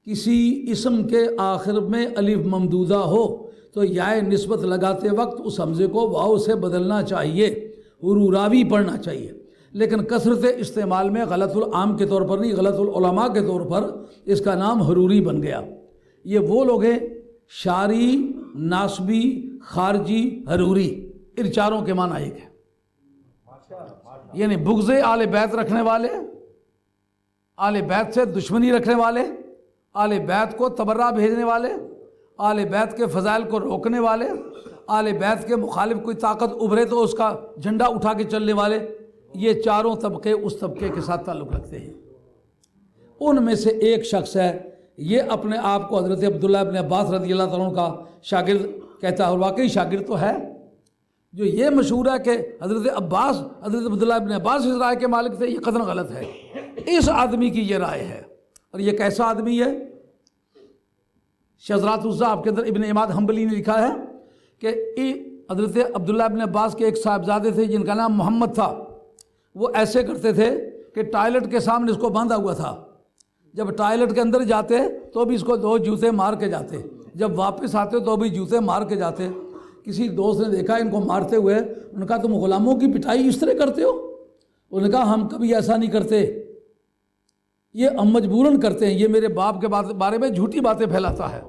کسی اسم کے آخر میں الف ممدودہ ہو تو یائے نسبت لگاتے وقت اس حمزے کو واو سے بدلنا چاہیے، حروراوی پڑھنا چاہیے، لیکن کثرت استعمال میں غلط العام کے طور پر نہیں، غلط العلماء کے طور پر اس کا نام حروری بن گیا۔ یہ وہ لوگ ہیں شاری، ناسبی، خارجی، حروری، ان چاروں کے معنی ایک ہے، یعنی بغض آل بیت رکھنے والے، آل بیت سے دشمنی رکھنے والے، آل بیت کو تبرہ بھیجنے والے، آل بیت کے فضائل کو روکنے والے، آل بیت کے مخالف کوئی طاقت ابھرے تو اس کا جھنڈا اٹھا کے چلنے والے، یہ چاروں طبقے اس طبقے کے ساتھ تعلق رکھتے ہیں۔ ان میں سے ایک شخص ہے، یہ اپنے آپ کو حضرت عبداللہ ابن عباس رضی اللہ تعالیٰ عنہ کا شاگرد کہتا ہے، اور واقعی شاگرد تو ہے۔ جو یہ مشہور ہے کہ حضرت عبداللہ ابن عباس اس رائے کے مالک تھے، یہ قطعاً غلط ہے۔ اس آدمی کی یہ رائے ہے، اور یہ کیسا آدمی ہے؟ شذرات الزہب کے اندر ابن عماد حنبلی نے لکھا ہے کہ حضرت عبداللہ ابن عباس کے ایک صاحبزادے تھے جن کا نام محمد تھا، وہ ایسے کرتے تھے کہ ٹائلٹ کے سامنے اس کو باندھا ہوا تھا، جب ٹائلٹ کے اندر جاتے تو بھی اس کو 2 جوتے مار کے جاتے، جب واپس آتے تو بھی جوتے مار کے جاتے۔ کسی دوست نے دیکھا ان کو مارتے ہوئے، انہوں نے کہا تم غلاموں کی پٹائی اس طرح کرتے ہو؟ انہوں نے کہا ہم کبھی ایسا نہیں کرتے، یہ ہم مجبوراً کرتے ہیں، یہ میرے باپ کے بارے میں جھوٹی باتیں پھیلاتا ہے،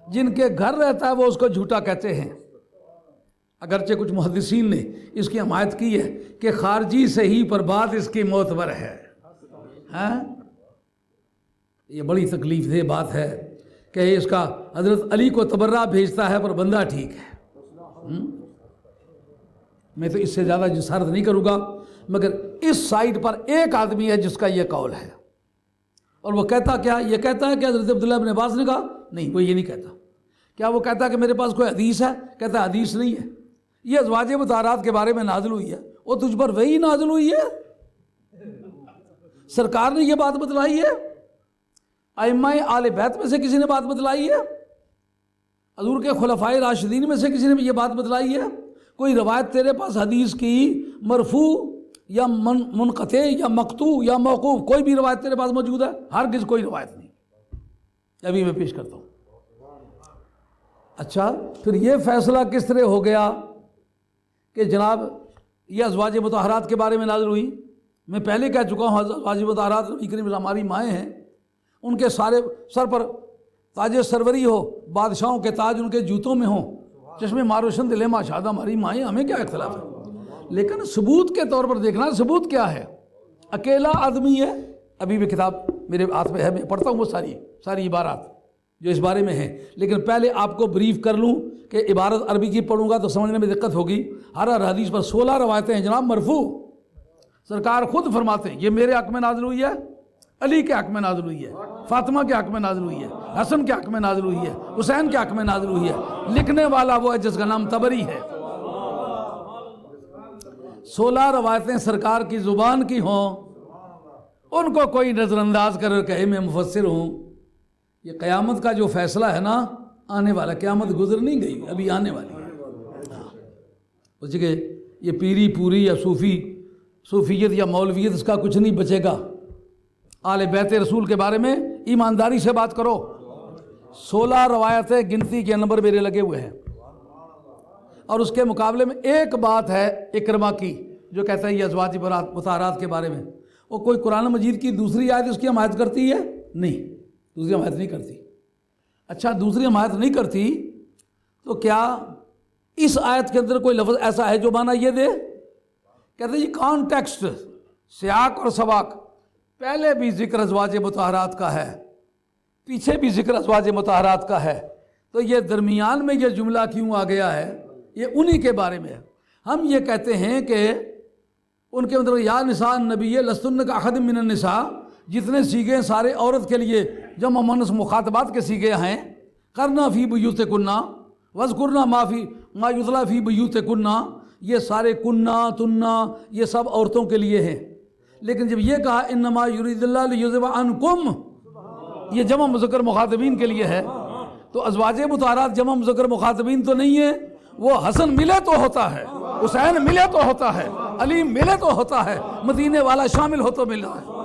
جن کے گھر رہتا ہے وہ اس کو جھوٹا کہتے ہیں۔ اگرچہ کچھ محدثین نے اس کی حمایت کی ہے کہ خارجی صحیح پر بات اس کی معتبر ہے۔ یہ بڑی تکلیف دہ بات ہے کہ اس کا حضرت علی کو تبرہ بھیجتا ہے پر بندہ ٹھیک ہے۔ میں تو اس سے زیادہ جسارت نہیں کروں گا، مگر اس سائٹ پر ایک آدمی ہے جس کا یہ قول ہے، اور وہ کہتا کیا؟ یہ کہتا ہے کہ حضرت عبداللہ ابن عباس نے کہا، نہیں وہ یہ نہیں کہتا۔ کیا وہ کہتا ہے کہ میرے پاس کوئی حدیث ہے؟ کہتا ہے حدیث نہیں ہے، یہ ازواج مطہرات کے بارے میں نازل ہوئی ہے، وہ تجھ پر وہی نازل ہوئی ہے، سرکار نے یہ بات بتلائی ہے، ائمہ آل بیت میں سے کسی نے بات بتلائی ہے، حضور کے خلفائے راشدین میں سے کسی نے یہ بات بتلائی ہے؟ کوئی روایت تیرے پاس حدیث کی مرفوع یا منقطع یا مقطوع یا موقوف کوئی بھی روایت تیرے پاس موجود ہے؟ ہرگز کوئی روایت نہیں۔ ابھی میں پیش کرتا ہوں۔ اچھا، پھر یہ فیصلہ کس طرح ہو گیا کہ جناب یہ ازواج مطہرات کے بارے میں نازل ہوئی؟ میں پہلے کہہ چکا ہوں ازواج مطہرات نبی کریم ہماری مائیں ہیں، ان کے سارے سر پر تاج سروری ہو، بادشاہوں کے تاج ان کے جوتوں میں ہوں، چشمے ماروشن دلے ماشادہ ہماری مائیں، ہمیں کیا اختلاف ہے؟ لیکن ثبوت کے طور پر دیکھنا، ثبوت کیا ہے؟ اکیلا آدمی ہے، ابھی بھی کتاب میرے ہاتھ میں ہے، میں پڑھتا ہوں وہ ساری عبارات جو اس بارے میں ہیں، لیکن پہلے آپ کو بریف کر لوں کہ عبارت عربی کی پڑھوں گا تو سمجھنے میں دقت ہوگی۔ ہر حدیث پر 16 روایتیں ہیں جناب مرفوع، سرکار خود فرماتے ہیں یہ میرے حق میں نازل ہوئی ہے، علی کے حق میں نازل ہوئی ہے، فاطمہ کے حق میں نازل ہوئی ہے، حسن کے حق میں نازل ہوئی ہے، حسین کے حق میں نازل ہوئی ہے۔ لکھنے والا وہ ہے جس کا نام طبری ہے۔ 16 روایتیں سرکار کی زبان کی ہوں، ان کو کوئی نظر انداز کر کہے میں مفسر ہوں، یہ قیامت کا جو فیصلہ ہے نا، آنے والا، قیامت گزر نہیں گئی، ابھی آنے والی ہے۔ اس جگہ یہ پیری پوری یا صوفیت یا مولویت، اس کا کچھ نہیں بچے گا۔ آل بیت رسول کے بارے میں ایمانداری سے بات کرو، 16 روایتیں گنتی کے نمبر میرے لگے ہوئے ہیں، اور اس کے مقابلے میں ایک بات ہے اکرمہ کی جو کہتا ہے یہ ازواج مطہرات کے بارے میں، وہ کوئی قرآن مجید کی دوسری آیت اس کی حمایت کرتی ہے؟ نہیں، دوسری حمایت نہیں کرتی۔ اچھا دوسری حمایت نہیں کرتی تو کیا اس آیت کے اندر کوئی لفظ ایسا ہے جو معنی یہ دے؟ کہتے ہیں یہ کانٹیکسٹ، سیاق اور سباق، پہلے بھی ذکر ازواج مطہرات کا ہے، پیچھے بھی ذکر ازواج مطہرات کا ہے، تو یہ درمیان میں یہ جملہ کیوں آ گیا ہے؟ یہ انہی کے بارے میں ہے۔ ہم یہ کہتے ہیں کہ ان کے اندر یا نساء النبی لستن کاحد من النساء، جتنے سیغے سارے عورت کے لیے جمع مؤنث مخاطبات کے سیغے ہیں، کرنا فی بیوتکن واذکرنا ما یتلی فی بیوتکن، یہ سارے کننا تننا یہ سب عورتوں کے لیے ہیں، لیکن جب یہ کہا انما یرید اللہ لیذھب عنکم، یہ جمع مذکر مخاطبین کے لیے ہے، تو ازواج مطہرات جمع مذکر مخاطبین تو نہیں ہے، وہ حسن ملے تو ہوتا ہے، حسین ملے تو ہوتا ہے، علی ملے تو ہوتا ہے، مدینے والا شامل ہو تو ملا ہے۔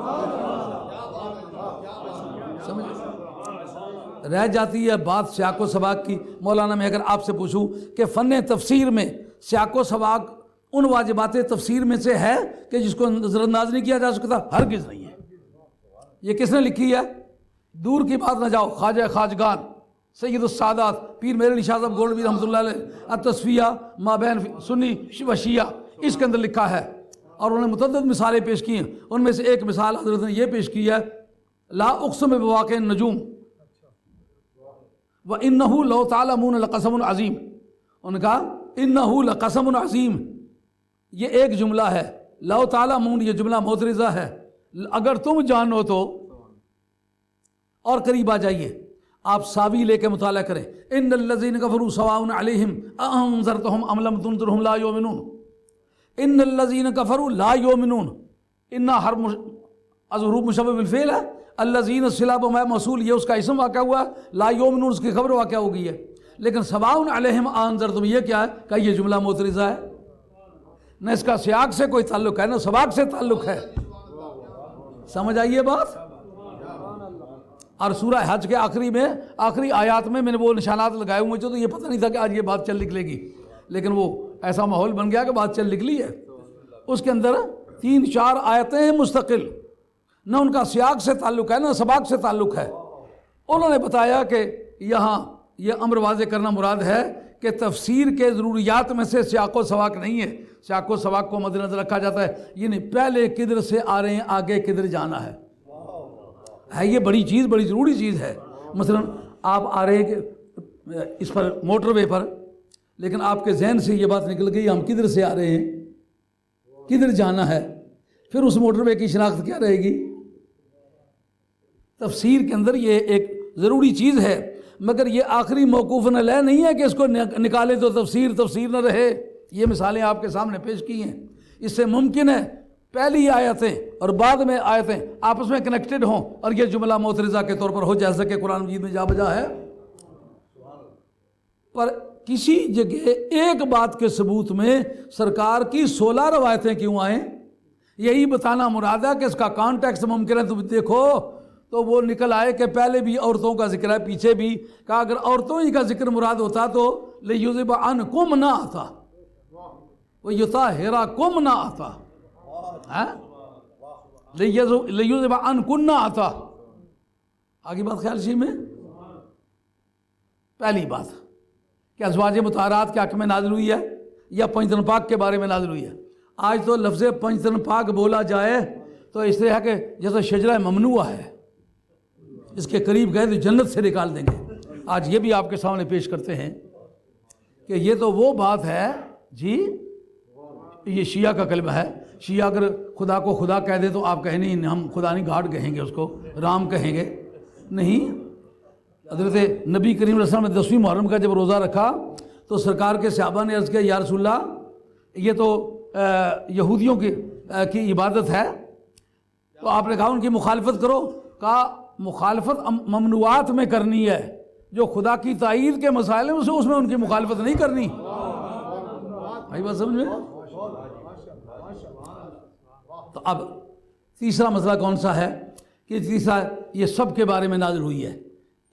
رہ جاتی ہے بات سیاق و سباق کی۔ مولانا میں اگر آپ سے پوچھوں کہ فن تفسیر میں سیاق و سباق ان واجبات تفسیر میں سے ہے کہ جس کو نظر انداز نہیں کیا جا سکتا؟ ہرگز نہیں ہے۔ یہ کس نے لکھی ہے؟ دور کی بات نہ جاؤ، خواجہ خواجگان سید السادات پیر میر علی شاہ صاحب گولڈوی رحمۃ اللہ علیہ التصفیہ ما بین سنی و شیعہ، اس کے اندر لکھا ہے، اور انہوں نے متعدد مثالیں پیش کی ہیں۔ ان میں سے ایک مثال حضرت نے یہ پیش کی ہے، لا اقسم بمواقع النجوم وَإِنَّهُ لَوْ تَعْلَمُونَ لَقَسَمٌ عَظِيمٌ، ان کا إِنَّهُ لَقَسَمٌ عَظِيمٌ، یہ ایک جملہ ہے، لَوْ تَعْلَمُونَ یہ جملہ معترضہ ہے، اگر تم جانو تو، اور قریب آ جائیے آپ ساوی لے کے مطالعہ کریں، إِنَّ الَّذِينَ كَفَرُوا سَوَاءٌ عَلَيْهِمْ أَأَنذَرْتَهُمْ أَمْ لَمْ تُنذِرْهُمْ لَا يُؤْمِنُونَ، إِنَّ الَّذِينَ كَفَرُوا لَا يُؤْمِنُونَ، إِنَّا حرف حروف مشبہ بالفعل ہے، الذین الصلہ میں موصول یہ اس کا اسم واقع ہوا ہے، لا یؤمنون اس کی خبر واقع ہو گئی ہے، لیکن سواء علیہم انذرتم یہ کیا ہے کہ یہ جملہ معترضہ ہے، نہ اس کا سیاق سے کوئی تعلق ہے نہ سباق سے تعلق ہے۔ سمجھ آئیے بات؟ اور سورہ حج کے آخری آیات میں نے وہ نشانات لگائے ہوئے تھے، تو یہ پتہ نہیں تھا کہ آج یہ بات چل نکلے گی، لیکن وہ ایسا ماحول بن گیا کہ بات چل نکلی ہے۔ اس کے اندر 3-4 آیتیں ہیں مستقل، نہ ان کا سیاق سے تعلق ہے نہ سباق سے تعلق ہے۔ انہوں نے بتایا کہ یہاں یہ امر واضح کرنا مراد ہے کہ تفسیر کے ضروریات میں سے سیاق و سباق نہیں ہے، سیاق و سباق کو مد نظر رکھا جاتا ہے، یعنی پہلے کدھر سے آ رہے ہیں آگے کدھر جانا ہے یہ بڑی چیز، بڑی ضروری چیز ہے۔ مثلا آپ آ رہے ہیں کہ اس پر موٹر وے پر، لیکن آپ کے ذہن سے یہ بات نکل گئی ہم کدھر سے آ رہے ہیں، کدھر جانا ہے، پھر اس موٹر وے کی شناخت کیا رہے گی؟ تفسیر کے اندر یہ ایک ضروری چیز ہے، مگر یہ آخری موقوف علیہ نہیں ہے کہ اس کو نکالے تو تفسیر نہ رہے۔ یہ مثالیں آپ کے سامنے پیش کی ہیں۔ اس سے ممکن ہے پہلی آیتیں اور بعد میں آیتیں آپس میں کنیکٹڈ ہوں اور یہ جملہ معترضہ کے طور پر ہو، جیسا کہ قرآن مجید میں جا بجا ہے۔ پر کسی جگہ ایک بات کے ثبوت میں سرکار کی 16 روایتیں کیوں آئیں؟ یہی بتانا مراد ہے کہ اس کا کانٹیکسٹ ممکن ہے، تم دیکھو تو وہ نکل آئے کہ پہلے بھی عورتوں کا ذکر ہے، پیچھے بھی، کہ اگر عورتوں ہی کا ذکر مراد ہوتا تو لیذھب عنکم نہ آتا، ویطہرکم نہ آتا، لیذھب عنکن نہ آتا۔ آگے بات خیال شی میں پہلی بات کہ ازواج مطہرات کے حق میں نازل ہوئی ہے یا پنجتن پاک کے بارے میں نازل ہوئی ہے۔ آج تو لفظ پنجتن پاک بولا جائے تو اس طرح ہے کہ جیسے شجرہ ممنوع ہے، اس کے قریب گئے تو جنت سے نکال دیں گے۔ آج یہ بھی آپ کے سامنے پیش کرتے ہیں کہ یہ تو وہ بات ہے جی، یہ شیعہ کا کلمہ ہے۔ شیعہ اگر خدا کو خدا کہہ دے تو آپ کہیں نہیں، ہم خدا نہیں گھاٹ کہیں گے، اس کو رام کہیں گے، نہیں۔ حضرت نبی کریم علیہ السلام نے 10ویں محرم کا جب روزہ رکھا تو سرکار کے صحابہ نے عرض کیا یا رسول اللہ یہ تو یہودیوں کی عبادت ہے، تو آپ نے کہا ان کی مخالفت کرو۔ کہا مخالفت ممنوعات میں کرنی ہے، جو خدا کی تائید کے مسائل ہیں اس میں ان کی مخالفت نہیں کرنی۔ بھائی بات سمجھ میں؟ تو اب تیسرا مسئلہ کون سا ہے کہ تیسرا یہ سب کے بارے میں نازل ہوئی ہے،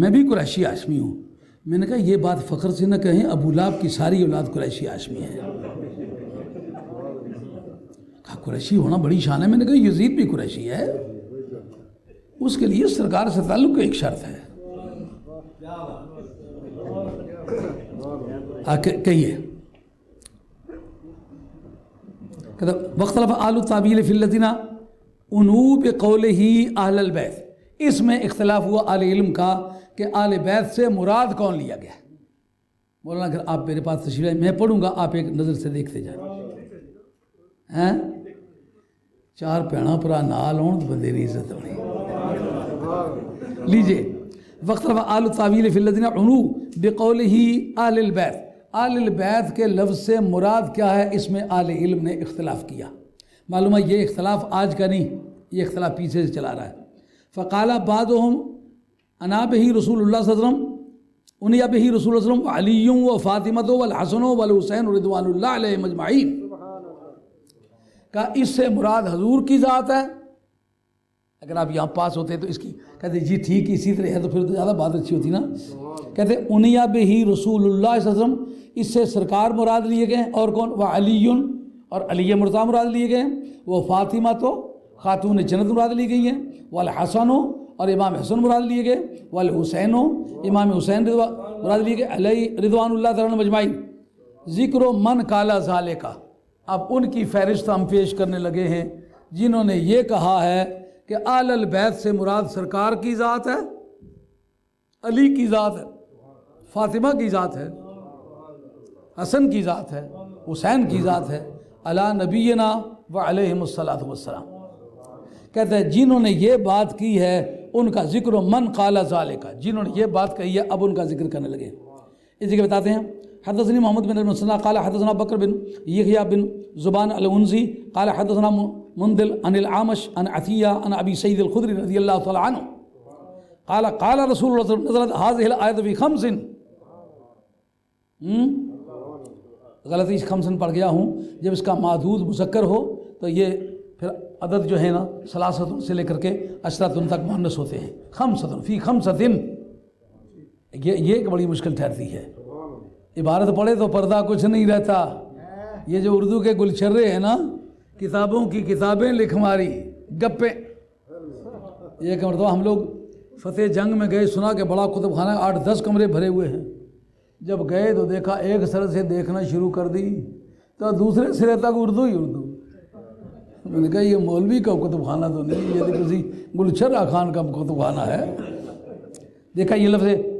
میں بھی قریشی ہاشمی ہوں. میں نے کہا یہ بات فخر سے نہ کہیں، ابو لہب کی ساری اولاد قریشی ہاشمی ہے. کہا قریشی ہونا بڑی شان ہے. میں نے کہا یزید بھی قریشی ہے، اس کے لیے سرکار سے تعلق ایک شرط ہے. کہیے واختلف اہل التاویل فی الذین انوب بقولہ اہل البیت. اس میں اختلاف ہوا اہل علم کا کہ اہل بیت سے مراد کون لیا گیا. مولانا اگر آپ میرے پاس تشریف لائیں، میں پڑھوں گا، آپ ایک نظر سے دیکھتے جائیں. ہیں چار پیڑاں پرا نال ہون تو بندے کی عزت ہونی. لیجئے واختلف اہل التاویل فی الذین انوب بقولہ اہل البیت. اہل البیت کے لفظ سے مراد کیا ہے، اس میں اہل علم نے اختلاف کیا. معلوم ہے یہ اختلاف آج کا نہیں، یہ اختلاف پیچھے سے چلا رہا ہے. فقال بعضهم انا به رسول اللہ صلی اللہ علیہ وسلم انیا به رسول اللہ صلی اللہ علیہ وسلم وعلی و فاطمہ والحسن والحسین رضوان اللہ علیہم اجمعین. کہا اس سے مراد حضور کی ذات ہے. اگر آپ یہاں پاس ہوتے تو اس کی کہتے جی ٹھیک اسی طرح ہے تو پھر تو زیادہ بات اچھی ہوتی نا. کہتے انیا به رسول اللہ صلی اللہ علیہ وسلم، اس سے سرکار مراد لیے گئے. اور کون؟ وعلی، اور علی مرتضیٰ مراد لیے گئے. وہ فاطمہ تو خاتون جنت مراد لی گئی ہیں. والحسن، اور امام حسن مراد لیے گئے. والحسین، امام حسین مراد لیے گئے. علیہ رضوان اللہ تعالیٰ مجمعین. ذکر من قال ذالک. اب ان کی فہرست ہم پیش کرنے لگے ہیں جنہوں نے یہ کہا ہے کہ اہل البیت سے مراد سرکار کی ذات ہے، علی کی ذات ہے، فاطمہ کی ذات ہے، حسن کی ذات ہے، حسین کی ذات ہے، علی نبینا و علیہم الصلاۃ والسلام. کہتے ہیں جنہوں نے یہ بات کی ہے ان کا ذکر من قال ذالک. جنہوں نے یہ بات کہی ہے اب ان کا ذکر کرنے لگے. اس جگہ بتاتے ہیں حدثنی محمد بن مسنہ قال حدثنا بکر بن یحییٰ بن زبان العنزی قال حدثنا مندل عن العامش عن عطیہ عن ابی سعید الخدری رضی اللہ تعالی عنہ قال قال رسول اللہ صلی اللہ علیہ وسلم نزلت هذه الآیۃ فی خمس. غلطی خمسن پڑھ گیا ہوں. جب اس کا معدود مذکر ہو تو یہ پھر عدد جو ہے نا ثلاثۃ سے لے کر کے عشرۃ تک مؤنث ہوتے ہیں. خمسۃ فی خمسۃ، یہ ایک بڑی مشکل ٹھہرتی ہے. عبارت پڑھے تو پردہ کچھ نہیں رہتا. یہ جو اردو کے گلچرے ہیں نا، کتابوں کی کتابیں لکھ ماری گپیں. ایک مرتبہ ہم لوگ فتح جنگ میں گئے، سنا کہ بڑا کتب خانہ 8-10 کمرے بھرے ہوئے ہیں. جب گئے تو دیکھا ایک سر سے دیکھنا شروع کر دی تو دوسرے سرے تک اردو ہی اردو. میں نے کہا یہ مولوی کا کتب خانہ تو نہیں، یہ تو کسی گلچرہ خان کا کتب خانہ ہے. دیکھا یہ لفظ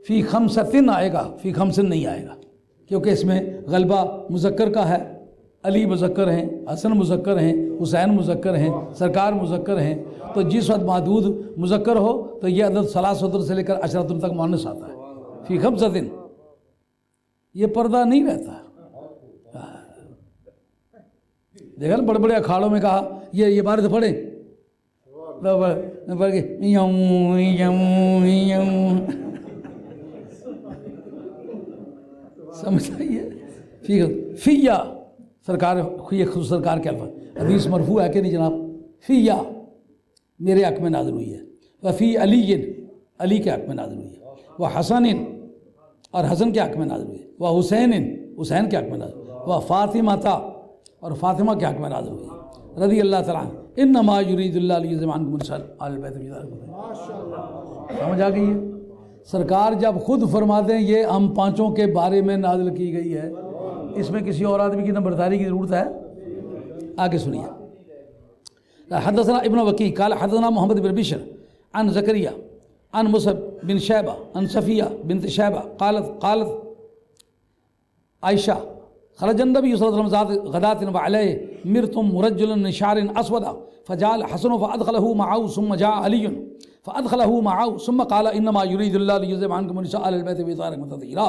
فی خمسطن آئے گا، فی خمسن نہیں آئے گا، کیونکہ اس میں غلبہ مذکر کا ہے. علی مذکر ہیں، حسن مذکر ہیں، حسین مذکر ہیں، سرکار مذکر ہیں. تو جس وقت معدود مذکر ہو تو یہ عدد ثلاثۃ سے لے کر عشرۃ تک مؤنث آتا ہے. فی خمسطن یہ پردہ نہیں رہتا. دیکھا نا بڑے بڑے اکھاڑوں میں کہا یہ عبارت پڑھیں پڑھ کے سمجھ آئیے. فیہ سرکار، یہ خود سرکار کے الفاظ. حدیث مرفوع ہے کہ نہیں جناب؟ فیہ میرے حق میں نازل ہوئی ہے. وفی علی، علی کے حق میں نازل ہوئی ہے. وہ حسن، اور حسن کے حق میں نازل ہوئی ہے. وہ حسین، حسین کے حق میں نازل ہوئی ہے. وہ فاطمہ تا، اور فاطمہ کے حق میں نازل ہوئی ہے رضی اللہ تعالیٰ عنہ. انما یرید اللہ لیذھب عنکم الرجس اہل البیت. سمجھ آ گئی ہے؟ سرکار جب خود فرماتے ہیں یہ ہم پانچوں کے بارے میں نازل کی گئی ہے، اس میں کسی اور آدمی کی نمبرداری کی ضرورت ہے؟ آگے سنیے. حدثنا ابن وکیع قال حدثنا محمد بن بشر عن زکریا عن مصعب بن شیبہ عن صفیہ بنت شیبہ قالت عائشہ خرج النبی صلی اللہ علیہ وسلم ذات غداة وعلیہ مرتم مرجل من شعر اسود فجاء الحسن فادخله معه ثم جاء علي فادخله معه ثم قال انما يريد الله ليذهب عنكم الرجس اهل البيت ويطهركم تطهيرا.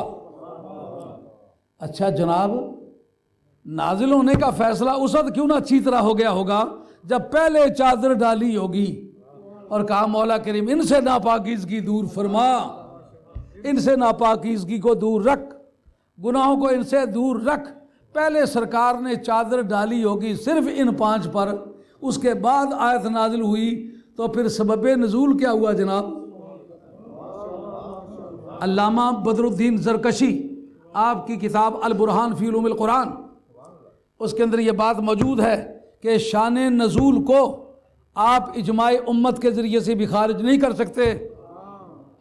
اچھا جناب، نازل ہونے کا فیصلہ اس وقت کیوں نہ اچھی طرح ہو گیا ہوگا جب پہلے چادر ڈالی ہوگی اور کہا مولا کریم ان سے ناپاکیزگی دور فرما، ان سے ناپاکیزگی کو دور رکھ، گناہوں کو ان سے دور رکھ. پہلے سرکار نے چادر ڈالی ہوگی صرف ان 5 پر، اس کے بعد آیت نازل ہوئی. تو پھر سبب نزول کیا ہوا جناب؟ علامہ بدر الدین زرکشی آپ کی کتاب البرہان فی علوم القرآن، اس کے اندر یہ بات موجود ہے کہ شان نزول کو آپ اجماع امت کے ذریعے سے بھی خارج نہیں کر سکتے۔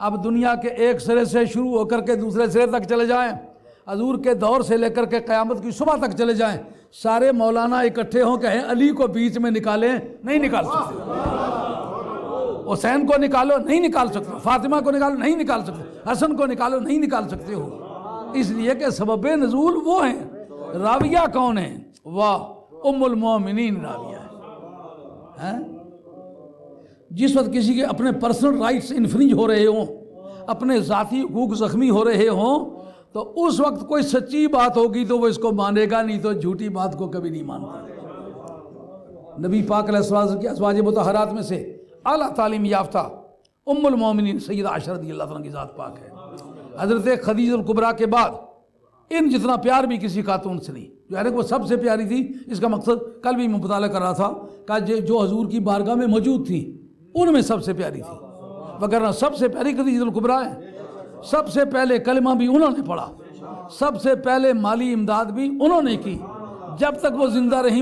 اب دنیا کے ایک سرے سے شروع ہو کر کے دوسرے سرے تک چلے جائیں، حضور کے دور سے لے کر کے قیامت کی صبح تک چلے جائیں، سارے مولانا اکٹھے ہوں کہیں علی کو بیچ میں نکالیں، نہیں نکال سکتے۔ حسین کو نکالو، نہیں نکال سکتے۔ فاطمہ کو نکالو، نہیں نکال سکتے۔ حسن کو نکالو، نہیں نکال سکتے ہو، اس لیے کہ سبب نزول وہ ہیں۔ راویہ کون ہیں؟ واہ، ام المومنین راویہ ہے۔ جس وقت کسی کے اپنے پرسنل رائٹس انفرنج ہو رہے ہوں، اپنے ذاتی حقوق زخمی ہو رہے ہوں، تو اس وقت کوئی سچی بات ہوگی تو وہ اس کو مانے گا، نہیں تو جھوٹی بات کو کبھی نہیں مانتا۔ نبی پاک علیہ السلام کی ازواج مطہرات میں سے اعلیٰ تعلیم یافتہ ام المومنین سیدہ عائشہ رضی اللہ عنہا کی ذات پاک ہے۔ حضرت خدیجہ الکبریٰ کے بعد ان جتنا پیار بھی کسی خاتون سے نہیں، جو ہے وہ سب سے پیاری تھی۔ اس کا مقصد کل بھی میں مطالعہ کر رہا تھا کہ جو حضور کی بارگاہ میں موجود تھی ان میں سب سے پیاری تھی، وگرنہ سب سے پیاری خدیجہ الکبریٰ ہے۔ سب سے پہلے کلمہ بھی انہوں نے پڑھا، سب سے پہلے مالی امداد بھی انہوں نے کی، جب تک وہ زندہ رہی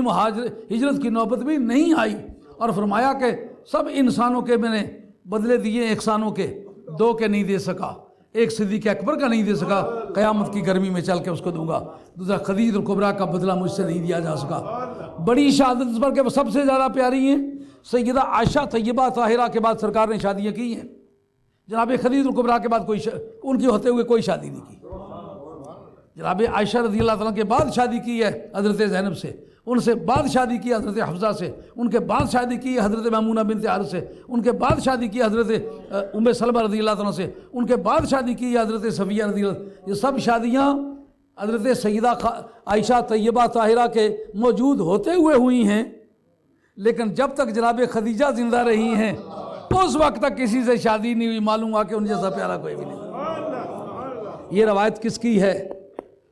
ہجرت کی نوبت بھی نہیں آئی، اور فرمایا کہ سب انسانوں کے میں نے بدلے دیے احسانوں کے، دو کے نہیں دے سکا، ایک صدیق اکبر کا نہیں دے سکا، قیامت کی گرمی میں چل کے اس کو دوں گا، دوسرا خدیجہ الکبریٰ کا بدلہ مجھ سے نہیں دیا جا سکا۔ بڑی شہادت اس پر کہ وہ سب سے زیادہ پیاری ہیں۔ سیدہ عائشہ طیبہ طاہرہ کے بعد سرکار نے شادیاں کی ہیں، جناب خدیجہ الکبریٰ کے بعد ان کی ہوتے ہوئے کوئی شادی نہیں کی۔ جناب عائشہ رضی اللہ عنہا کے بعد شادی کی ہے حضرت زینب سے، ان سے بعد شادی کی حضرت حفصہ سے، ان کے بعد شادی کی حضرت میمونہ بنت حارث سے، ان کے بعد شادی کی حضرت ام سلمہ رضی اللہ عنہ سے، ان کے بعد شادی کی حضرت صفیہ رضی اللہ۔ یہ سب شادیاں حضرت سیدہ عائشہ طیبہ طاہرہ کے موجود ہوتے ہوئے ہوئی ہیں، لیکن جب تک جناب خدیجہ زندہ رہی ہیں اس وقت تک کسی سے شادی نہیں ہوئی۔ معلوم ہوا کہ ان جیسا پیارا کوئی بھی نہیں۔ یہ روایت کس کی ہے؟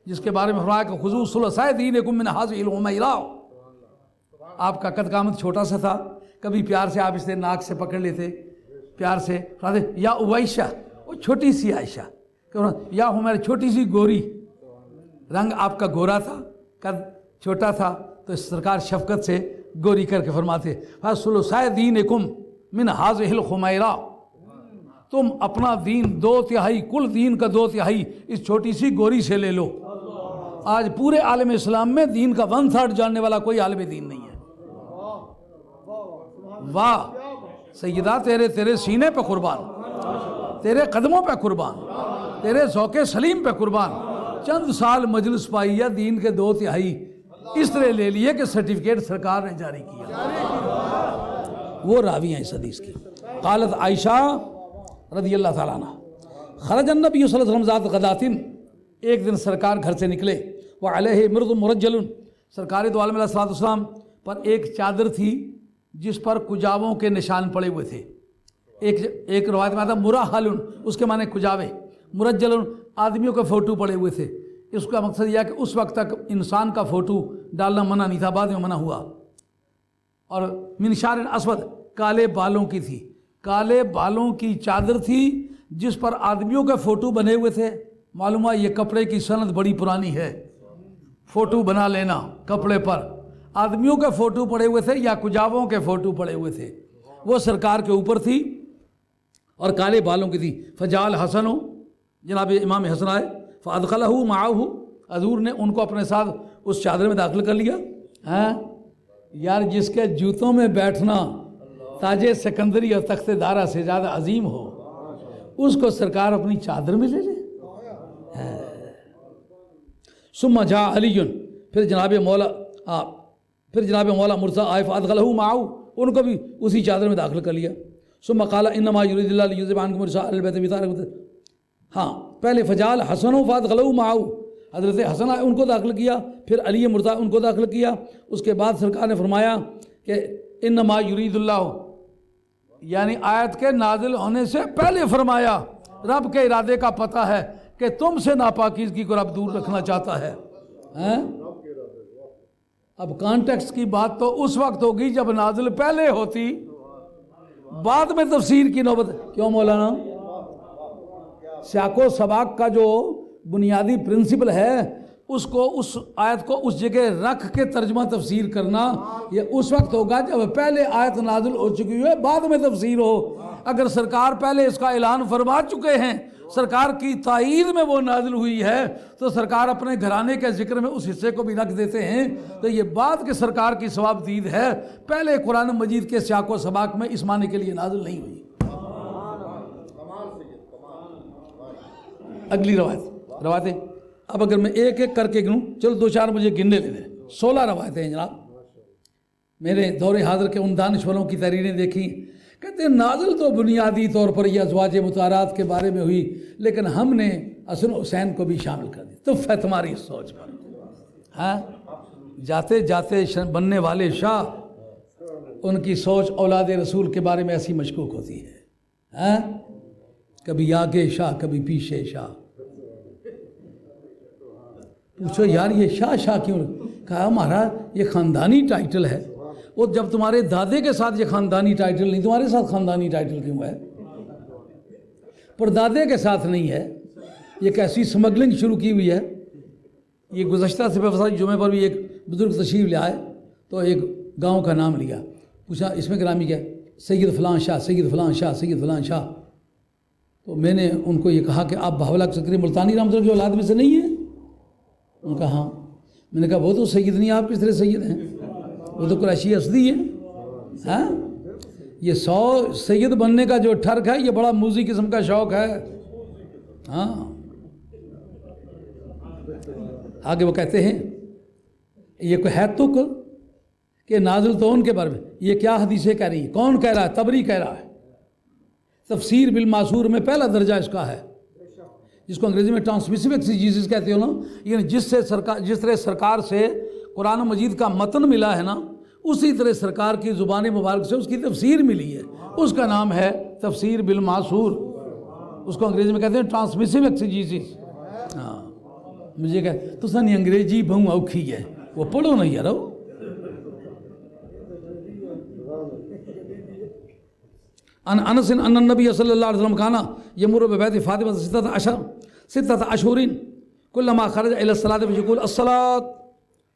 جس کے بارے میں فرمایا کہ خذوا ثلثاء دینکم من هذه الحمیرہ۔ آپ کا قد قامت چھوٹا سا تھا، کبھی پیار سے آپ اسے ناک سے پکڑ لیتے، پیار سے یا اویشہ، وہ چھوٹی سی عائشہ، یا ہماری چھوٹی سی گوری، رنگ آپ کا گورا تھا، قد چھوٹا تھا، تو سرکار شفقت سے گوری کر کے فرماتے ثلثاء دینکم من هذه الحمیرہ، تم اپنا دین 2/3، کل دین کا 2/3 اس چھوٹی سی گوری سے لے لو۔ آج پورے عالم اسلام میں دین کا 1/3 جاننے والا کوئی عالم دین نہیں ہے۔ واہ سیدہ، تیرے سینے پہ قربان، تیرے قدموں پہ قربان، تیرے ذوق سلیم پہ قربان۔ چند سال مجلس پائی ہے، دین کے 2/3 اس طرح لے لیے کہ سرٹیفکیٹ سرکار نے جاری کیا۔ وہ راوی ہیں اس حدیث کی۔ قالت عائشہ رضی اللہ تعالیٰ عنہ خرج النبی صلی اللہ علیہ وسلم ذات غدات، ایک دن سرکار گھر سے نکلے، وعلیہ مرض مرجل، سرکار دو عالم علیہ السلام پر ایک چادر تھی جس پر کجاووں کے نشان پڑے ہوئے تھے۔ ایک روایت میں آتا مراحل، اس کے معنی کجاوے، مرجل آدمیوں کے فوٹو پڑے ہوئے تھے۔ اس کا مقصد یہ ہے کہ اس وقت تک انسان کا فوٹو ڈالنا منع نہیں تھا، بعد میں منع ہوا۔ اور من شعر اسود، کالے بالوں کی تھی، کالے بالوں کی چادر تھی جس پر آدمیوں کے فوٹو بنے ہوئے تھے۔ معلوم ہے یہ کپڑے کی صنعت بڑی پرانی ہے، فوٹو بنا لینا کپڑے پر۔ آدمیوں کے فوٹو پڑے ہوئے تھے یا کجاووں کے فوٹو پڑے ہوئے تھے، وہ سرکار کے اوپر تھی اور کالے بالوں کی تھی۔ فجعل حسن، جناب امام حسن آئے، فادخلہ معہ، حضور نے ان کو اپنے ساتھ اس چادر میں داخل کر لیا۔ یار جس کے جوتوں میں بیٹھنا تاج سکندری اور تخت دارہ سے زیادہ عظیم ہو، اس کو سرکار اپنی چادر میں لے لے۔ ثم جاء علی، پھر جناب مولا مرزا آئے، فادخلہ معہ، ان کو بھی اسی چادر میں داخل کر لیا۔ ثم قال انما یرید اللہ لیذهب عنکم الرجس اہل البیت بطارق، پہلے فجعل حسن فادخلہ معہ، حضرت حسن آئے ان کو داخل کیا، پھر علی مرزا ان کو داخل کیا۔ اس کے بعد سرکار نے فرمایا کہ انما یرید اللہ، یعنی آیت کے نازل ہونے سے پہلے فرمایا رب کے ارادے کا پتہ ہے کہ تم سے ناپاکیزگی کو رب دور رکھنا چاہتا ہے۔ اب کانٹیکسٹ کی بات تو اس وقت ہوگی جب نازل پہلے ہوتی، بعد میں تفسیر کی نوبت کیوں مولانا؟ سیاق و سباق کا جو بنیادی پرنسپل ہے اس کو، اس آیت کو اس جگہ رکھ کے ترجمہ تفسیر کرنا یہ اس وقت ہوگا جب پہلے آیت نازل ہو چکی ہے، بعد میں تفسیر ہو۔ اگر سرکار پہلے اس کا اعلان فرما چکے ہیں، سرکار کی تائید میں وہ نازل ہوئی ہے، تو سرکار اپنے گھرانے کے ذکر میں اس حصے کو بھی رکھ دیتے ہیں، تو یہ بات کہ سرکار کی ثواب دید ہے، پہلے قرآن مجید کے سیاق و سباق میں اس معنی کے لیے نازل نہیں ہوئی۔ اگلی روایتیں اب اگر میں ایک ایک کر کے گنوں، چلو 2-4 مجھے گننے لے دیں۔ 16 روایتیں ہیں جناب، میرے دور حاضر کے ان دانشوروں کی تحریریں دیکھیں، کہتے ہیں نازل تو بنیادی طور پر یہ ازواج مطہرات کے بارے میں ہوئی، لیکن ہم نے حسن حسین کو بھی شامل کر دیا۔ تو تمہاری سوچ پر ہاں، جاتے جاتے بننے والے شاہ، ان کی سوچ اولاد رسول کے بارے میں ایسی مشکوک ہوتی ہے، ہاں، کبھی آگے شاہ کبھی پیچھے شاہ۔ پوچھو یار یہ شاہ کیوں؟ کہا ہمارا یہ خاندانی ٹائٹل ہے۔ وہ جب تمہارے دادے کے ساتھ یہ خاندانی ٹائٹل نہیں، تمہارے ساتھ خاندانی ٹائٹل کیوں ہے؟ پر دادے کے ساتھ نہیں ہے، یہ کیسی سمگلنگ شروع کی ہوئی ہے۔ یہ گزشتہ سے جمعے پر بھی ایک بزرگ تشریف لے آئے تو ایک گاؤں کا نام لیا، پوچھا اس میں گرامی کیا ہے؟ سید فلاں شاہ، سید فلاں شاہ، سید فلاں شاہ۔ تو میں نے ان کو یہ کہا کہ آپ بہاولہ سکری ملتانی رحمۃ اللہ کی اولاد میں سے نہیں ہیں؟ ان کا ہاں۔ میں نے کہا وہ تو سید نہیں، آپ کس طرح سید ہیں؟ وہ تو قریشی اصلی ہے۔ ہاں، یہ 100 سید بننے کا جو ٹھرک ہے یہ بڑا موزی قسم کا شوق ہے۔ ہاں، آگے وہ کہتے ہیں یہ کوئی ہے تک کہ نازل تو ان کے بارے میں، یہ کیا حدیثیں کہہ رہی ہیں؟ کون کہہ رہا ہے؟ تبری کہہ رہا ہے۔ تفسیر بالماسور میں پہلا درجہ اس کا ہے، جس کو انگریزی میں ٹرانسمیسو ایکسیجیسس کہتے ہو نا، یعنی جس طرح سرکار سے قرآن مجید کا متن ملا ہے نا، اسی طرح سرکار کی زبان مبارک سے اس کی تفسیر ملی ہے، اس کا نام ہے تفسیر بالماسور، اس کو انگریزی میں کہتے ہیں ٹرانسمیسو ایکسیجیسس۔ ہاں، مجھے کہتے تو سنی انگریزی بہوں اوکھی ہے، وہ پڑھو نہیں یارو۔ انس ان النبی صلی اللہ علیہ وسلم کانا یمر ببیت فاطمہ ستۃ اشہر کلما خرج الی الصلاۃ فیقول الصلاۃ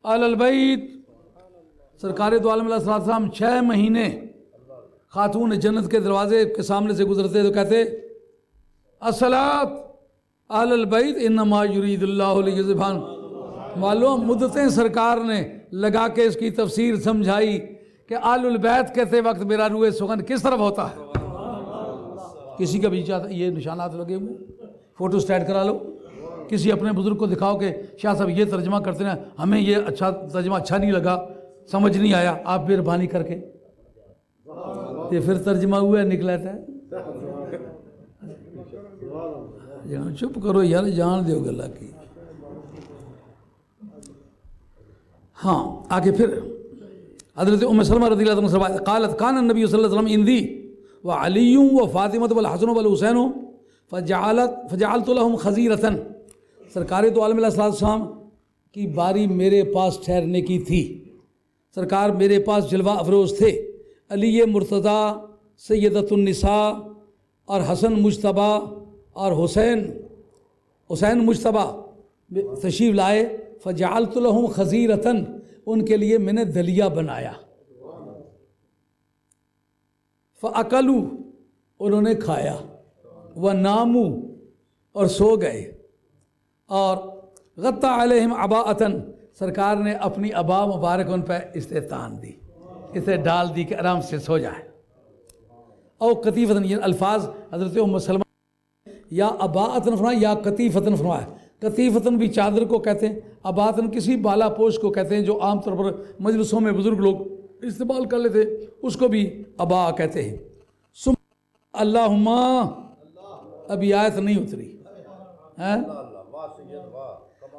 علی البیت۔ سرکار دو عالم علیہ السلام 6 مہینے خاتون جنت کے دروازے کے سامنے سے گزرتے تو کہتے الصلاۃ علی البیت انما یرید اللہ لیذہب۔ معلوم مدتیں سرکار نے لگا کے اس کی تفسیر سمجھائی کہ آل البیت کہتے وقت میرا روح سخن کس طرف ہوتا ہے۔ کسی کا بھی چاہتا یہ نشانات لگے ہوئے، فوٹو سٹیٹ کرا لو، کسی اپنے بزرگ کو دکھاؤ کہ شاہ صاحب یہ ترجمہ کرتے ہیں، ہمیں یہ اچھا ترجمہ اچھا نہیں لگا، سمجھ نہیں آیا، آپ مہربانی کر کے یہ پھر ترجمہ ہوا ہے نکلا تھا۔ چپ کرو یار، جان دیو گلا کی۔ ہاں آگے پھر حضرت ام سلمہ رضی اللہ عنہ روایت قالت کان النبی صلی اللہ علیہ وسلم اندی وعلی وفاطمہ والحسن والحسین فجعلت لهم خزیرۃ۔ سرکار دو عالم علیہ السلام کی باری میرے پاس ٹھہرنے کی تھی، سرکار میرے پاس جلوہ افروز تھے، علی مرتضیٰ سیدۃ النساء اور حسن مجتبیٰ اور حسین مجتبیٰ تشریف لائے، فجعلت لهم خزیرۃ، ان کے لیے میں نے دلیا بنایا، فَأَكَلُوا، انہوں نے کھایا، وَنَامُوا، اور سو گئے، اور غطّى عَلَيْهِمْ عَبَاءَةً، سرکار نے اپنی عبا مبارک ان پہ استحتان دی، اسے ڈال دی کہ آرام سے سو جائے۔ او قطیفتاً، یہ الفاظ حضرت ام سلمہ یا عباءةً فرمایا یا قطیفتاً فرمایا۔ قطیفتاً بھی چادر کو کہتے ہیں، عباءةً کسی بالا پوش کو کہتے ہیں جو عام طور پر مجلسوں میں بزرگ لوگ استعمال کر لیتے، اس کو بھی عباء کہتے ہیں۔ اللہم، ابھی آیت نہیں اتری،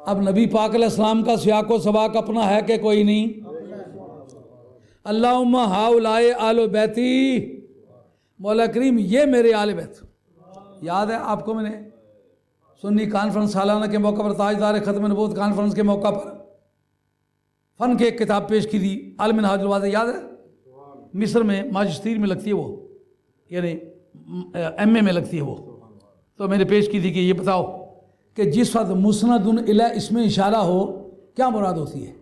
اب نبی پاک علیہ السلام کا سیاق و سباق اپنا ہے کہ کوئی نہیں؟ اللہم ہاؤلائے آل بیتی، مولا کریم یہ میرے آل بیت۔ یاد ہے آپ کو میں نے سنی کانفرنس سالانہ کے موقع پر، تاجدار ختم نبوت کانفرنس کے موقع پر فن کی ایک کتاب پیش کی تھی، المنہاج الواضح، یاد ہے؟ مصر میں ماجسٹیر میں لگتی ہے وہ، یعنی ایم اے میں لگتی ہے وہ، تو میں نے پیش کی تھی کہ یہ بتاؤ کہ جس وقت مسند الیہ اس میں اشارہ ہو کیا مراد ہوتی ہے؟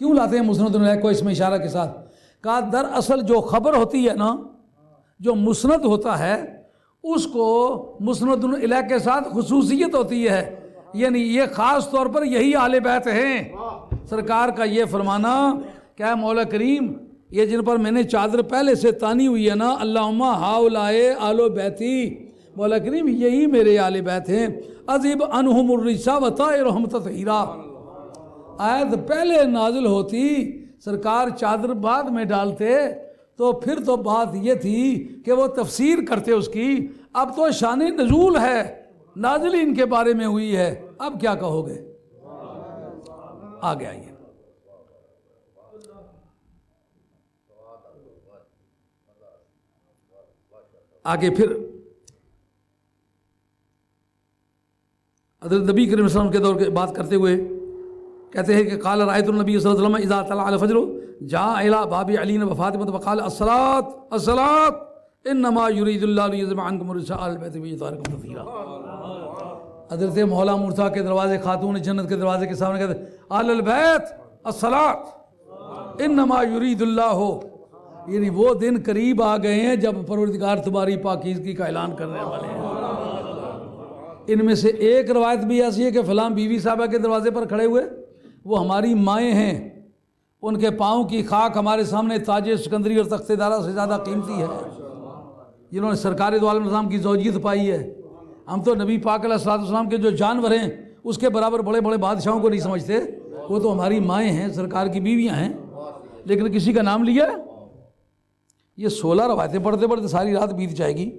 کیوں لاتے ہیں مسند الیہ کو اس میں اشارہ کے ساتھ؟ کہا دراصل جو خبر ہوتی ہے نا، جو مسند ہوتا ہے اس کو مسند الیہ کے ساتھ خصوصیت ہوتی ہے، یعنی یہ خاص طور پر یہی اہل بیت ہیں۔ سرکار کا یہ فرمانا کہ اے مولا کریم، یہ جن پر میں نے چادر پہلے سے تانی ہوئی ہے نا، اللہم ہاؤلائے آل بیتی، مولا کریم یہی میرے آل بیت ہیں، اذب عنہم الرجس وطہرہم تطہیرا۔ آیت پہلے نازل ہوتی، سرکار چادر بعد میں ڈالتے، تو پھر تو بات یہ تھی کہ وہ تفسیر کرتے اس کی۔ اب تو شان نزول ہے، نازل ان کے بارے میں ہوئی ہے، اب کیا کہو گے؟ آگے آئیے۔ آگے پھر حضرت نبی کریم صلی اللہ علیہ وسلم کے دور کی بات کرتے ہوئے کہتے ہیں کہ قال رأیت النبی صلی اللہ علیہ وسلم اذا طلع الفجر جاء الى باب علی وفاطمہ وقال الصلاة الصلاة انما يريد الله ليذهب عنكم الرجس اهل البيت ويطهركم تطہیرا۔ حضرت مولا مرتضیٰ کے دروازے، خاتون جنت کے دروازے کے سامنے کہتے ہیں اہل البیت الصلاة انما يريد الله، یعنی وہ دن قریب آ گئے ہیں جب پروردگار تمہاری پاکیزگی کا اعلان کرنے والے ہیں۔ ان میں سے ایک روایت بھی ایسی ہے کہ فلاں بیوی صاحبہ کے دروازے پر کھڑے ہوئے، وہ ہماری مائیں ہیں، ان کے پاؤں کی خاک ہمارے سامنے تاج سکندری اور تخت دارا سے زیادہ قیمتی ہے، جنہوں نے سرکار دو عالم نظام کی زوجیت پائی ہے۔ ہم تو نبی پاک علیہ السلام کے جو جانور ہیں اس کے برابر بڑے بڑے بادشاہوں کو نہیں سمجھتے، وہ تو ہماری مائیں ہیں، سرکار کی بیویاں ہیں، لیکن کسی کا نام لیا۔ یہ 16 روایتیں پڑھتے پڑھتے ساری رات بیت جائے گی۔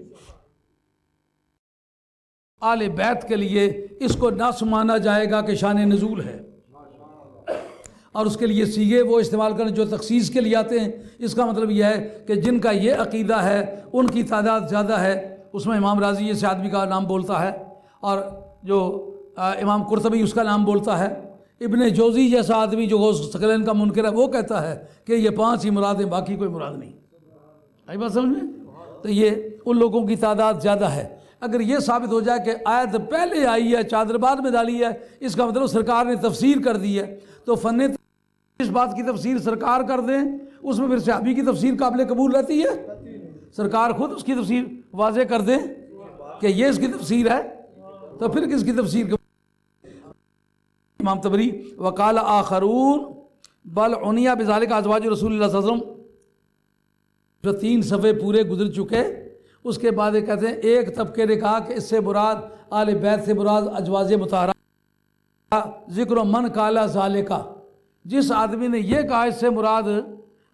آل بیت کے لیے اس کو نہ سمانا جائے گا کہ شان نزول ہے، اور اس کے لیے سیغے وہ استعمال کریں جو تخصیص کے لیے آتے ہیں۔ اس کا مطلب یہ ہے کہ جن کا یہ عقیدہ ہے ان کی تعداد زیادہ ہے۔ اس میں امام راضی اس آدمی کا نام بولتا ہے، اور جو امام قرطبی اس کا نام بولتا ہے۔ ابن جوزی جیسا آدمی جو غوث ثقلین کا منکر ہے وہ کہتا ہے کہ یہ 5 ہی مراد ہیں، باقی کوئی مراد نہیں۔ آئی بات سمجھ میں؟ تو یہ ان لوگوں کی تعداد زیادہ ہے۔ اگر یہ ثابت ہو جائے کہ آیت پہلے آئی ہے چادر بعد میں ڈالی ہے، اس کا مطلب سرکار نے تفسیر کر دی ہے، تو فن اس بات کی تفسیر سرکار کر دیں، اس میں پھر صحابی کی تفسیر قابل قبول رہتی ہے؟ سرکار خود اس کی تفسیر واضح کر دیں کہ یہ اس کی تفسیر ہے، تو پھر کس کی تفسیر؟ امام طبری وقال آخرون بل عنیا بذالک ازواج رسول اللہ صلی اللہ علیہ وسلم، جو 3 صفحے پورے گزر چکے، اس کے بعد یہ کہتے ہیں ایک طبقے نے کہا کہ اس سے مراد آل بیت سے مراد ازواج مطہرہ، ذکر من قال ذالک، جس آدمی نے یہ کہا اس سے مراد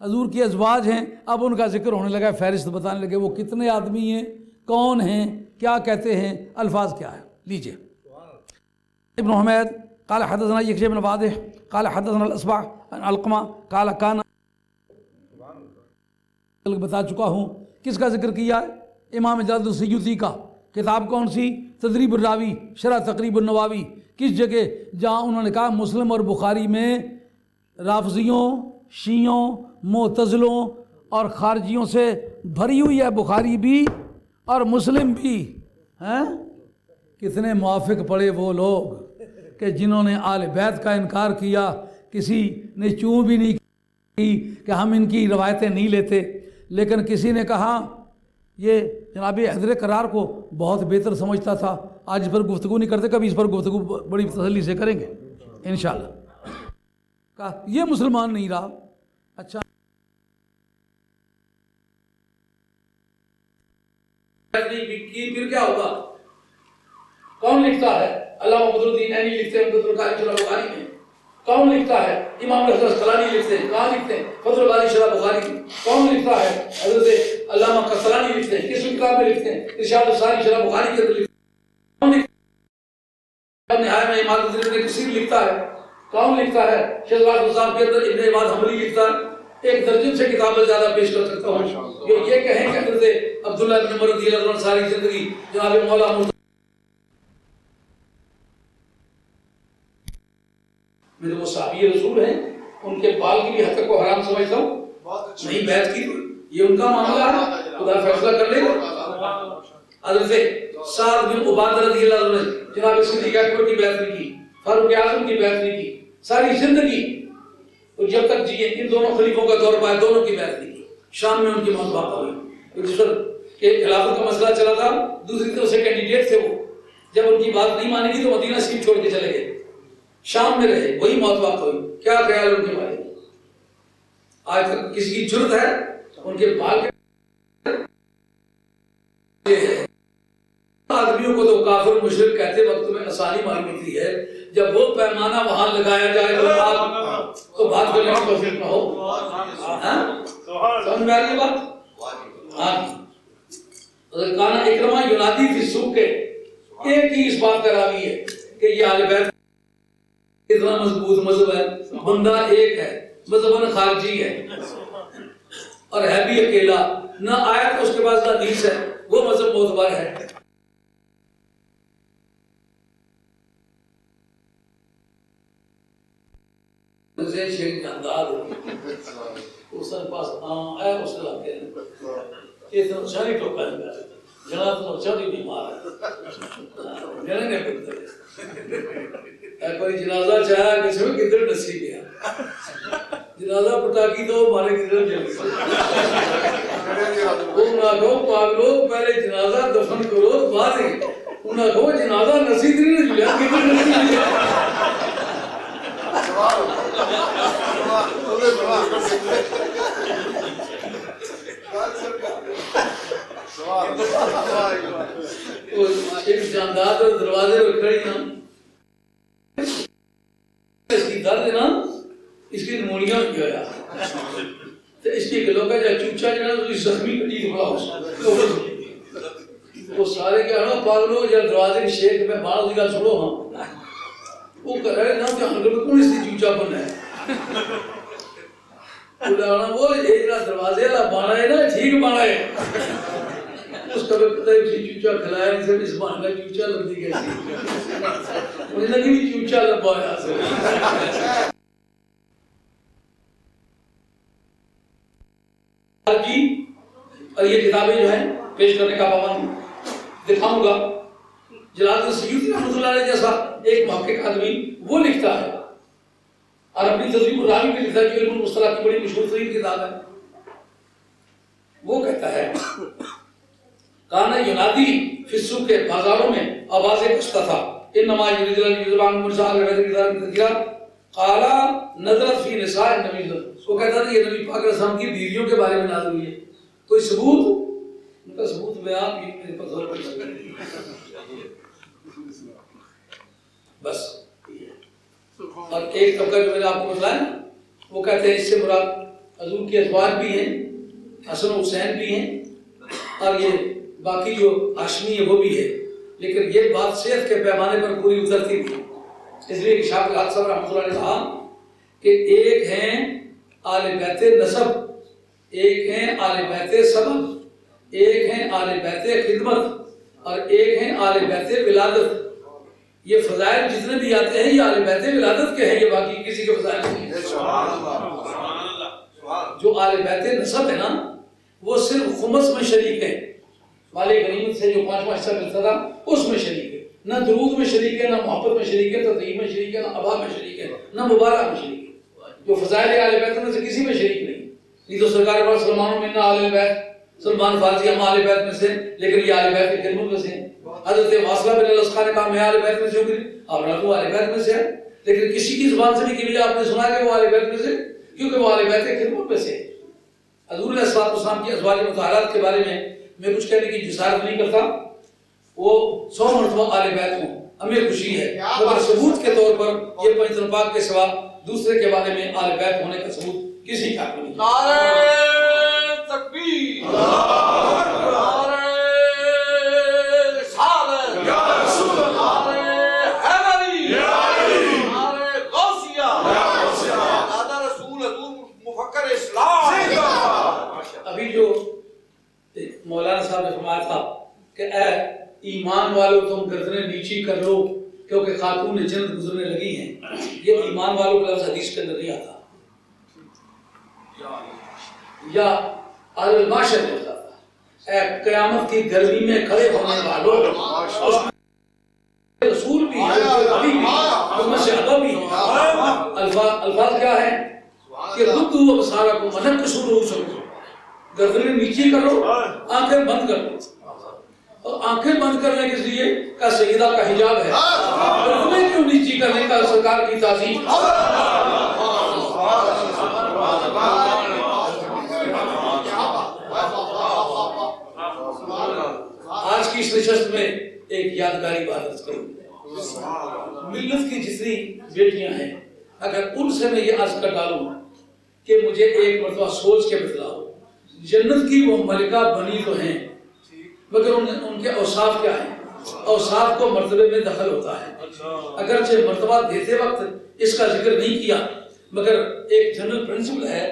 حضور کی ازواج ہیں، اب ان کا ذکر ہونے لگا، فہرست بتانے لگے وہ کتنے آدمی ہیں، کون ہیں، کیا کہتے ہیں، الفاظ کیا ہے۔ لیجئے ابن حمید قال حدثنا یکشع بن واضح قال حدثنا الاصبع عن علقمہ قال کان، بتا چکا ہوں کس کا ذکر کیا ہے، امام جلال السیوطی کا۔ کتاب کون سی؟ تدریب الراوی شرح تقریب النواوی۔ کس جگہ؟ جہاں انہوں نے کہا مسلم اور بخاری میں رافضیوں، شیعوں، معتزلوں اور خارجیوں سے بھری ہوئی ہے، بخاری بھی اور مسلم بھی ہیں۔ کتنے موافق پڑے وہ لوگ کہ جنہوں نے آل بیت کا انکار کیا، کسی نے چوں بھی نہیں کی کہ ہم ان کی روایتیں نہیں لیتے، لیکن کسی نے کہا یہ جناب حیدر کرار کو بہت بہتر سمجھتا تھا، آج اس پر گفتگو نہیں کرتے، کبھی اس پر گفتگو بڑی تسلی سے کریں گے انشاءاللہ۔ کہا یہ مسلمان نہیں رہا۔ اچھا پھر کیا ہوگا؟ کون لکھتا ہے؟ علامہ بدر الدین عینی لکھتے ہیں بدر القاری شرح بخاری میں۔ کون لکھتا ہے؟ امام حضرت اسقلانی لکھتے ہیں۔ کہاں لکھتے ہیں؟ فتح الباری شرح بخاری میں۔ کون لکھتا ہے؟ حضرت علامہ قسطلانی لکھتے ہیں۔ کس کتاب میں لکھتے ہیں؟ ارشاد الساری شرح بخاری کے اندر لکھتے ہیں۔ کون لکھتا ہے؟ نہایت میں امام حضرت ابن کثیر لکھتا ہے۔ کون لکھتا ہے؟ شہزاد صاحب کے اندر ابن عماد حنبلی لکھتا ہے۔ ایک درجن سے کتابیں زیادہ پیش کر سکتا ہوں جو یہ کہیں کہ حضرت عبداللہ ابن عمر رضی اللہ عنہ ساری زندگی جناب مولا میرے وہ صحابی رسول ہیں، ان کے بال کی بھی حد تک کو حرام سمجھتا ہوں، نہیں بیعت کی، یہ ان کا معاملہ ہے، خدا فیصلہ کر لے گا۔ حضرت سعد بن عبادہ رضی اللہ عنہ نے جناب صدیق اکبر کی بیعت نہیں کی، فاروق اعظم کی بیعت نہیں کی، ساری زندگی اور جب تک جیے ان دونوں خلیفوں کا دور پایا دونوں کی بیعت نہیں کی. شام میں ان کی موت واقع ہوئی. جس وقت کہ خلافت کا مسئلہ چلا تھا، دوسری طرف سے کینڈیڈیٹ تھے وہ، جب ان کی بات نہیں مانی گئی تو مدینہ شریف چھوڑ کے چلے گئے، شام میں رہے، وہی موت واقع ہوئی. کیا خیال ہے ان کے بارے میں؟ آج تک کسی کی جرت ہے ان کے بال کے آدمیوں کو تو کافر مشرک کہتے وقت میں آسانی معلوم ہوتی ہے، جب وہ پیمانہ وہاں لگایا جائے تو بات کرنے کی توفیق نہ ہو. سمجھ میں آ رہی ہے بات؟ ہاں. کانا اکرمہ ینادی فی السوق کے ایک ہی اس بات کا راوی ہے کہ یہ آل بیت اتنا مضبوط مذہب ہے، بندہ ایک ہے، مذہباً خارجی ہے اور ہے بھی اکیلا، نہ آیت اس کے پاس نہ حدیث ہے، وہ مذہب معتبر ہے. شیخ جاندار اس کے پاس آیا اس کے لاتے ہیں یہ تو شاری ٹوکا ہے جناب تو چوری نہیں مارا جنہیں نے پتہ کوئی جنازہ چاہا کسی میں کدھر نسی گیا جنازہ پٹاکی تو مارے کدھر جل گیا وہ نہ کہو پاگلو پہلے جنازہ دفن کرو بعد ہی انہاں کہو جنازہ نسی تری نہیں جلیا کدھر نسی گیا. شیخ جاندار دروازے پر کھڑی نا اس کی درد نا اس کی نمونیا ہو گیا تو اس کی گلوں کا جا چوچا جنا تو زخمی کٹی دکھا وہ سارے کیا نا پاگلو جب دروازے کی شیخ میں بار دیگا چھوڑو ہاں وہ کہہ رہے نا کہ ہنگر میں کون اس کی چوچا بن ہے وہ ایک دروازے والا بانا ہے نا ٹھیک بانا ہے اس کا بھی پتہ ہے کہ چوچا کھلایا نہیں سب اس بانا کا چوچا لگتی گئی مجھے لگی بھی چوچا لبا ہے اور یہ کتابیں جو ہیں پیش کرنے کا پابند دکھاؤں گا. جلال الدین سیوطی رحمۃ اللہ علیہ جیسا ایک محقق آدمی وہ لکھتا ہے اور اپنی تدریب الراوی میں لکھتا ہے جو علم المصطلح کی بڑی مشہور ترین کتاب ہے. وہ کہتا ہے کانا ینادی فی السوق کے بازاروں میں آوازیں کشتا تھا انما یرید اللہ یذبان مرسال بیت الدار تذکرہ قال نظرت فی نساء النبی صلی اللہ علیہ وسلم. وہ کہتا تھا یہ نبی پاک علیہ السلام کی بیویوں کے بارے میں نازل ہوئی ہے. کوئی ثبوت؟ ان کا ثبوت بیان بھی میرے پاس اور کوئی ثبوت نہیں بس. اور ایک طبقہ جو میں نے آپ کو بتایا وہ کہتے ہیں اس سے مراد حضور کی ازواج بھی ہیں، حسن و حسین بھی ہیں اور یہ باقی جو ہاشمی ہے وہ بھی ہے، لیکن یہ بات صحت کے پیمانے پر پوری اترتی تھی. اس لیے کہ شاہ الحق صاحب رحمۃ اللہ نے کہا کہ ایک ہیں آل بیت نسب، ایک ہیں آل بیت سبب، ایک ہیں آل بیت خدمت اور ایک ہیں آل بیت ولادت. یہ فضائل جتنے بھی آتے ہیں یہ آل بیت ولادت کے ہیں، یہ باقی کسی کے فضائل نہیں ہیں. جو آل بیت نسب ہے نا وہ صرف خمس میں شریک ہے، مال غنیمت سے جو 5واں حصہ ملتا تھا اس میں شریک ہے، نہ درود میں شریک ہے، نہ محبت میں شریک ہے، تطہیر میں شریک ہے، نہ ابا میں شریک ہے، نہ مبارک میں شریک ہے. جو فضائل آل بیت میں سے کسی میں شریک نہیں. یہ تو سرکار پر سلمان من آل بیت، سلمان فارسی ہم آل بیت میں سے، لیکن یہ آل بیت کی خدمت میں سے. حضرت واصلہ بن الاسقا نے کہا میں آل بیت میں سے ہوں، آپ نے تو آل بیت میں سے ہے، لیکن کسی کی زبان سے بھی کبھی آپ نے سنا کہ وہ آل بیت میں سے، کیونکہ وہ آل بیت کی خدمت میں سے. حضور علیہ الصلوۃ والسلام کی ازواج مطہرات کے بارے میں کچھ کہنے کی جسارت نہیں کرتا، وہ 100 مرتبہ آل بیت ہوں، ہمیں خوشی ہے، مگر ثبوت کے طور پر یہ پنج پاک کے سوا دوسرے کے بارے میں آل بیت ہونے کا ثبوت کسی کا نہیں. نعرہ تکبیر، نعرہ رسالت، یا رسول اللہ، نعرہ حیدری، یا علی، نعرہ غوثیہ، یا غوثیہ، دادا رسول حضور مفکر اسلام. ابھی جو مولانا صاحب نے فرمایا تھا کہ اے ایمان والو تم گردنیں نیچی کر لو کیونکہ خاتون جنت گزرنے لگی ہیں، یہ ایمان والوں کا لفظ حدیث کے اندر نہیں آتا، یا اہل المعاشر میں ہوتا تھا. قیامت کی گرمی میں کھڑے ہونے والوں اس میں رسول بھی ہے، علی بھی، ان سے ادب بھی ہے۔ الفاظ کیا ہے کہ ردو ابصارکم ونکسوا رؤوسکم، گردنیں نیچی کرو، آنکھیں بند کر دو۔ اور آنکھیں بند کرنے کے لیے کا سیدہ کا حجاب ہے، گردنیں کیوں نیچی کرنے کا سرکار کی تعظیم۔ آج کی اس نشست میں ایک یادگاری بات عرض کروں، ملت کی جتنی بیٹیاں ہیں اگر ان سے میں یہ عرض کر ڈالوں کہ مجھے ایک مرتبہ سوچ کے بتلاؤ، جنت کی وہ ملکہ بنی تو ہیں مگر ان کے اوصاف کیا ہیں؟ اوصاف کو مرتبے میں دخل ہوتا ہے، اگرچہ مرتبہ دیتے وقت اس کا ذکر نہیں کیا مگر ایک جنرل پرنسپل ہے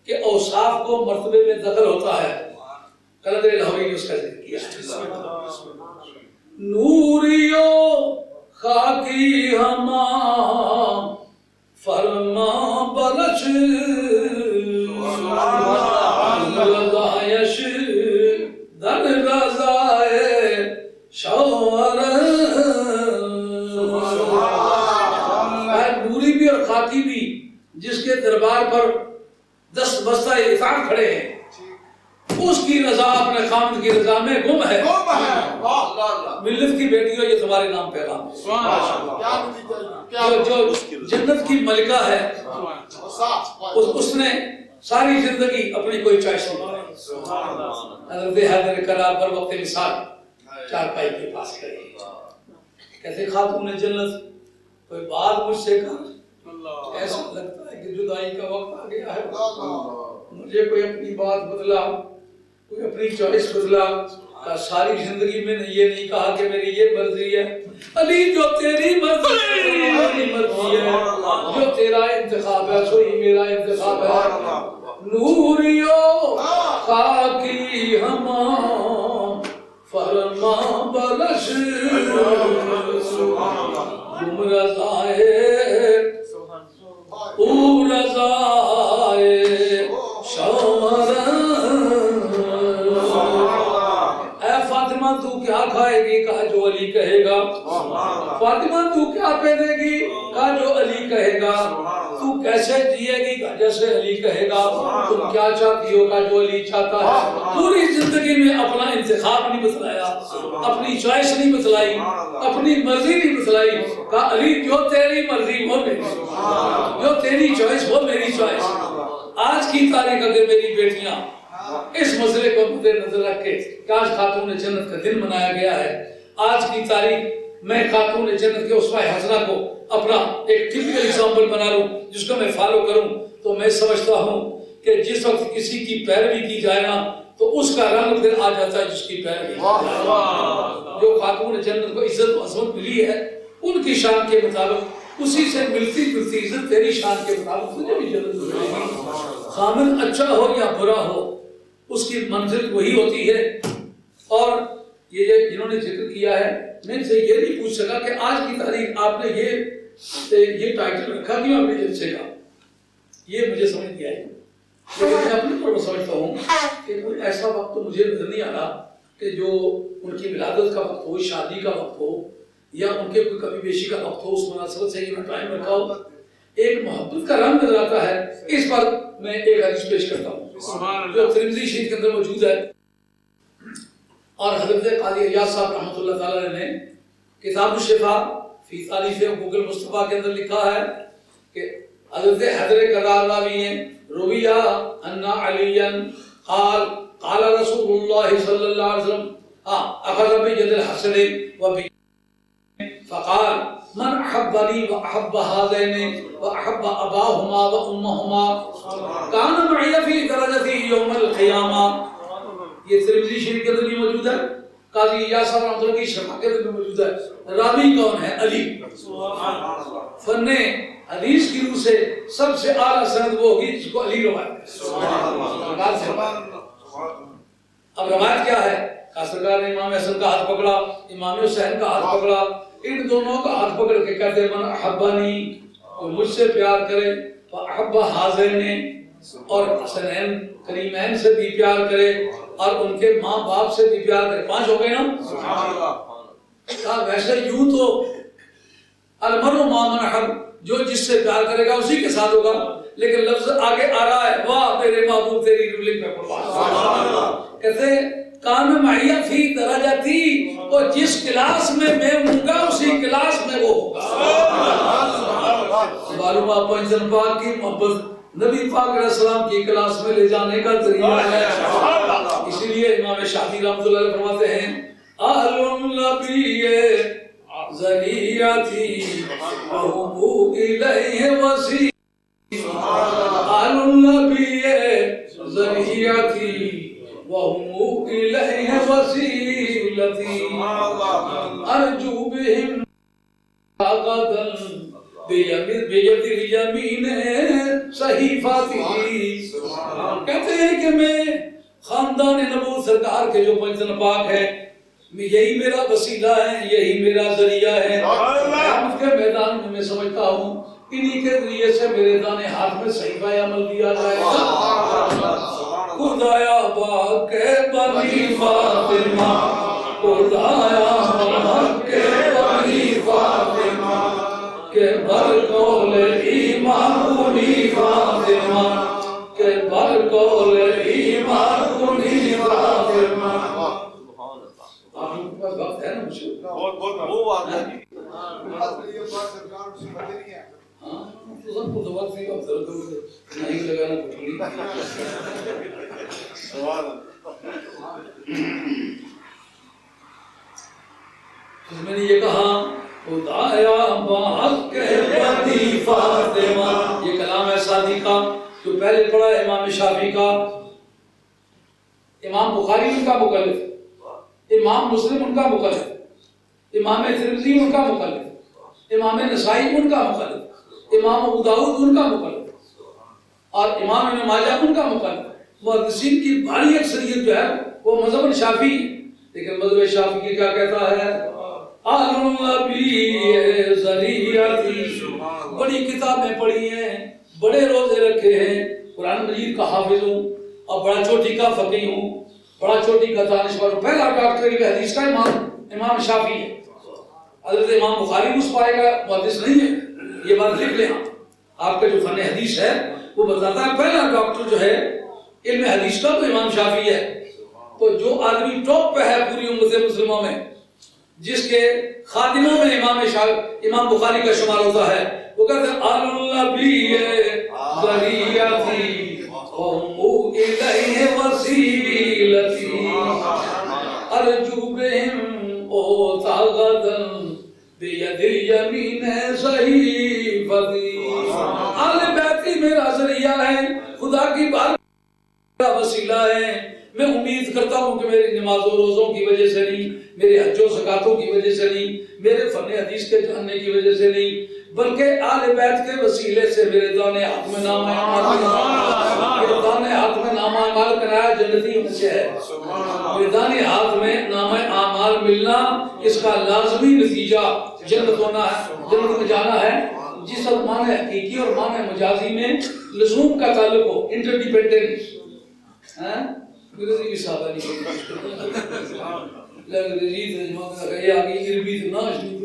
کہ اوصاف کو مرتبے میں دخل ہوتا ہے۔ قلندر لاہوری نے اس کا ذکر کیا ہے، نوریو خاکی ہما فرما بلش رضایش در رضائے شور، نوری بھی اور خاکی بھی جس کے دربار پر دست بستہ اطاعت کھڑے ہیں، اس کی رضا اپنے خامد کی رضا میں گم ہے۔ ملت کی بیٹیوں یہ تمہارے نام پیغام ہے، جو جنت کی ملکہ ہے اس نے ساری زندگی اپنی کوئی چوائس نہیں کی۔ حضرت حیدر کرار پر وقت مثال چارپائی کے پاس کھڑے کہتے خاتون جنت کوئی بات مجھ سے کر، ایسا لگتا ہے کہ جدائی کا وقت آ گیا ہے، مجھے کوئی اپنی بات بدلا، کوئی اپنی چوائس بدلا۔ ساری زندگی میں نے یہ نہیں کہا کہ میری یہ مرضی ہے، علی جو تیری مرضی ہے میری مرضی ہے، جو تیرا انتخاب ہے سوئی میرا انتخاب ہے۔ نوریو خاکی ہما فرما بلش تم رضائے او رضائے شور، فاطمہ تو کیا کھائے گی؟ کہا جو علی کہے گا۔ فاطمہ تو کیا پہنے گی؟ کہا جو علی کہے گا۔ تو کیسے جیے گی؟ کہا جیسے علی کہے گا۔ تم کیا چاہتی ہو؟ کہا جو علی چاہتا ہے۔ پوری زندگی میں اپنا انتخاب نہیں بتلایا، اپنی چوائس نہیں بتلائی، اپنی مرضی نہیں بتلائی۔ کہا علی جو تیری مرضی وہ میری، جو تیری چوائس وہ میری چوائس۔ آج کی تاریخ اگر میری بیٹیاں اس مسئلے کو مد نظر رکھ کے کہ آج خاتون جنت کا دن منایا گیا ہے، آج کی تاریخ میں خاتون جنت کے اسوہ حسنہ کو اپنا ایک ٹپیکل ایگزامپل بنا لوں جس کو میں فالو کروں، تو میں سمجھتا ہوں کہ جس وقت کسی کی پیروی کی جائے نا تو اس کا رنگ پھر آ جاتا ہے جس کی پیروی۔ جو خاتون جنت کو عزت و عظمت ملی ہے ان کی شان کے مطابق اسی سے ملتی جلتی عزت تیری شان کے مطابق تجھے بھی جنت ملے گی۔ خامن اچھا ہو یا برا ہو اس کی منزل وہی ہوتی ہے۔ اور یہ جنہوں نے ذکر کیا ہے میں ان سے یہ نہیں پوچھ سکا کہ آج کی تاریخ آپ نے یہ ٹائٹل رکھا کیوں اپنے جلسے کا، یہ مجھے سمجھ نہیں آئی، لیکن میں اپنے طور پر سمجھتا ہوں کہ کوئی ایسا وقت تو مجھے نظر نہیں آ رہا کہ جو ان کی ولادت کا وقت ہو، شادی کا وقت ہو یا ان کے کوئی کمی بیشی کا وقت ہو، اس مناسبت سے یہ ٹائم رکھا ہو۔ ایک محبت کا رنگ نظر آتا ہے۔ اس پر میں ایک حدیث پیش کرتا ہوں جو ترمذی شریف کے اندر موجود ہے، اور حضرت قاضی ایاز صاحب رحمۃ اللہ تعالی نے کتاب الشفا فی تعریف حقوق المصطفیٰ کے اندر لکھا ہے کہ حضرت حیدر کرار راوی ہیں رویہ ان علی قال قال رسول اللہ صلی اللہ علیہ وسلم اخذ بید الحسن و فقال من احبنی و احب هذین و احب اباہما و امہما کان معی فی درجتی یوم القیامہ۔ یہ ترمذی شریف کے اندر بھی موجود ہے، قاضی ایاز صاحب رحمۃ اللہ کی شفا کے اندر بھی موجود ہے۔ راوی کون ہے؟ علی۔ فن حدیث کی روح سے سب سے اعلیٰ سند وہ ہوگی جس کو علی روایت ہے۔ اب روایت کیا ہے؟ سرکار نے امام حسن کا ہاتھ پکڑا، امام حسین کا ہاتھ پکڑا، ان دونوں کا ہاتھ پکڑ کے کہتے ہیں من احبانی، کوئی مجھ سے پیار کرے، فاحب ہذین، اور حسنین کریمین سے بھی پیار کرے، اور ان کے ماں باپ سے بھی پیار کرے. 5 ہو گئے نا. کہا ویسے یوں تو المرء مع من احب، جو جس سے پیار کرے گا اسی کے ساتھ ہوگا، لیکن لفظ آگے آ رہا ہے واہ میرے محبوب تیری رولنگ پہ قربان. کہتے کان معیہ فی درجتی، اور جس کلاس میں میں ہوں گا اسی کلاس میں وہ ہوگا. معلوم آپ پنجن پاک کی محبت نبی پاک علیہ السلام کی کلاس میں لے جانے کا طریقہ ہے. اسی لیے امام شافعی رحمۃ اللہ علیہ فرماتے ہیں اہل النبی ذریعتی وہم الیہ وسیلتی، اہل النبی ذریعتی وہم الیہ وسیلتی ارجو بہم غدا بید الیمین صحیفتی. کہتے ہیں کہ میں خاندان نبوت سرکار کے جو پنجن پاک ہے، یہی میرا وسیلہ ہے، یہی میرا ذریعہ ہے. قیامت کے میدان میں سمجھتا ہوں انہی کے ذریعے سے میرے دانے ہاتھ میں صحیفہ عمل دیا جائے گا. خدایا باغ کے بنی فاطمہ، خدایا باغ کے بنی فاطمہ کہ برکول ایمان کنی فاطمہ، کہ برکول ایمان کنی فاطمہ. آپ کے پاس وقت ہے نا مجھے؟ وہ بات ہے. ہاں تو سب کو وقت نہیں وقت نہیں لگانا پڑی. میں نے یہ کہا خدایا باغ کے بنی فاطمہ، یہ کلام ہے سعدی کا جو پہلے پڑھا ہے امام شافعی کا. امام بخاری ان کا مقلد، امام مسلم ان کا مقلد، امام ترمذی ان کا مقلد، امام نسائی ان کا مقلد، امام ابو داؤد ان کا مقلد، اور امام ابن ماجہ ان کا مقلد. محدثین کی بڑی اکثریت جو ہے وہ مذہب شافعی، لیکن مذہب شافعی کیا کہتا ہے اہل النبی ذریعتی. بڑی کتابیں پڑھی ہیں، بڑے روزے رکھے ہیں، قرآن مجید کا حافظ ہوں اور بڑا چوٹی کا فقیہ ہوں، بڑا چوٹی کا دانشور ہوں. پہلا ڈاکٹر علم حدیث کا امام شافعی ہے. حضرت امام بخاری اس پائے کا محدث نہیں ہے، یہ بات لکھ لیں. آپ کا جو فن حدیث ہے وہ بتاتا ہے پہلا ڈاکٹر جو ہے علم حدیث کا تو امام شافعی ہے. تو جو آدمی ٹاپ پہ ہے پوری امت مسلمہ میں، جس کے خادموں میں امام بخاری کا شمار ہوتا ہے، وہ کہتے ہیں اہل النبی ذریعتی وہم الیہ وسیلتی ارجو بہم اوتا غدا بید الیمین صحیفتی. اہل بیت میرا ذریعہ ہے، خدا کی بات میرا وسیلہ ہے. میں امید کرتا ہوں کہ میری نماز و روزوں کی وجہ سے نہیں، میرے حج و زکاتوں کی وجہ سے نہیں، میرے فن حدیث کے جاننے کی وجہ سے نہیں، بلکہ آل بیت کے وسیلے سے میرے دانے ہاتھ میں نامہ اعمال، میرے دانے ہاتھ میں نامہ اعمال کرایا جنتی ان سے ہے. میرے دانے ہاتھ میں نامہ اعمال ملنا اس کا لازمی نتیجہ جنت ہونا ہے، جنت میں جانا ہے. جس وقت معنی حقیقی اور معنی مجازی میں لزوم کا تعلق ہو، انٹر ڈیپینڈنس. انگریزی بھی سادہ نہیں انگریزی ترجمہ کر یہ آگے عربی ناش نہیں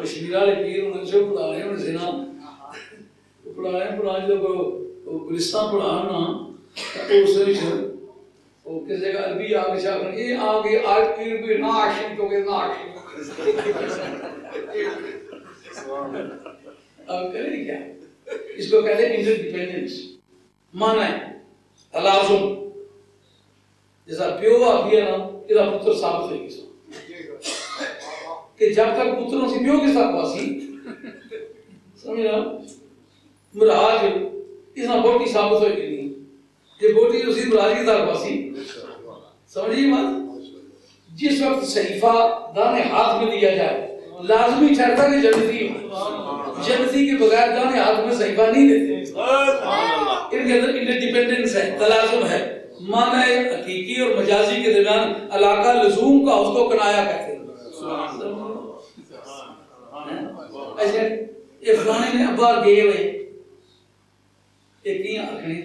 کشمیر والے پیر انہوں سے پڑھانے اور زنا پڑھانے جو گلستان پڑھانا اس کس جگہ عربی آگے شاہ یہ آگے عربی ناش تو کہ ناش اب کریں کیا؟ اس کو کہتے ہیں انٹر ڈیپینڈنس. مانا ہے تلازم، جیسا پیو آگیا نا یہ پتر ثابت ہوئی گی کہ جب تک پتروں سے پیو کے ساتھ باسی سمجھنا مراج اس میں بوٹی ثابت ہوئی گی نہیں، یہ بوٹی اسی مراج کے ساتھ باسی. سمجھیے بات. جس وقت صحیفہ دانے ہاتھ میں دیا جائے لازمی ٹھہرتا کہ جنتی جنتی کے بغیر دانے ہاتھ میں صحیفہ نہیں دیتے. ان کے اندر انڈیپینڈنس ہے، تلازم ہے. معنی حقیقی اور مجازی کے درمیان علاقہ لزوم کا اس کو کنایا کہتے ہیں. ایسے یہ فلانے نے ابار گئے ہوئے ایک ہی آنکھنے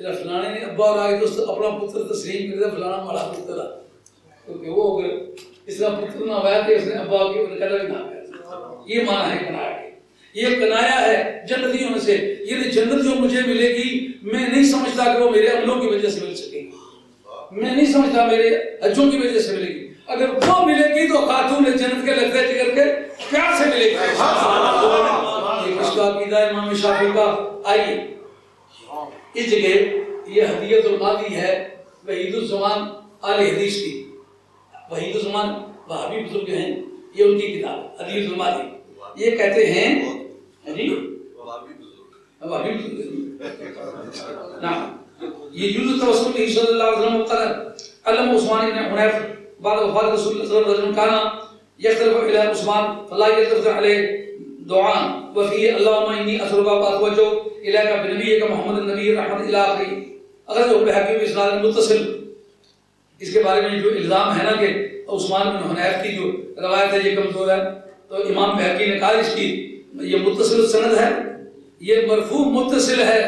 فلانے نے ابا اور آگے دوست اپنا پتر تسلیم کر دیا فلانا ماڑا پتر ہے کیونکہ وہ اگر اس طرح پتر نہ ہوا کہ اس نے ابا کی انکر بھی نہ ہوا. یہ معنی ہے کنایا کے. یہ کنایا ہے جنتیوں سے. یہ جنت جو مجھے ملے گی میں نہیں سمجھتا کہ وہ میرے عملوں کی وجہ سے مل سکے گی. میں نہیں سمجھتا میرے حجوں کی وجہ سے ملے گی. اگر وہ ملے گی تو خاتون جنت کے لگتے جگر کے پیار سے ملے گی. یہ کس کا عقیدہ ہے امام شافعی کا؟ آئیے اس جگہ یہ ہدیت الماضی ہے وحید الزمان آل حدیث کی. وحید الزمان وہابی بزرگ ہیں, یہ ان کی کتاب ہدیت الماضی. یہ کہتے ہیں جی وہابی بزرگ نعم یہ یوز رسول اللہ صلی اللہ علیہ وسلم قال علم عثمان بن حنیف بعد وفات رسول اللہ صلی اللہ علیہ وسلم كان يختلف الى عثمان فلا يلتفت عليه دعاء وفي اللهم اني اسالك واتوجه اليك بنبيك محمد النبي رحمت الى اخره. اگر جو بحقی میں اسناد متصل اس کے بارے میں جو الزام ہے نا کہ عثمان بن حنیف کی جو روایت ہے یہ کمزور ہے, تو امام بحقی نے کہا اس کی یہ متصل سند ہے, یہ مرفوع متصل ہے,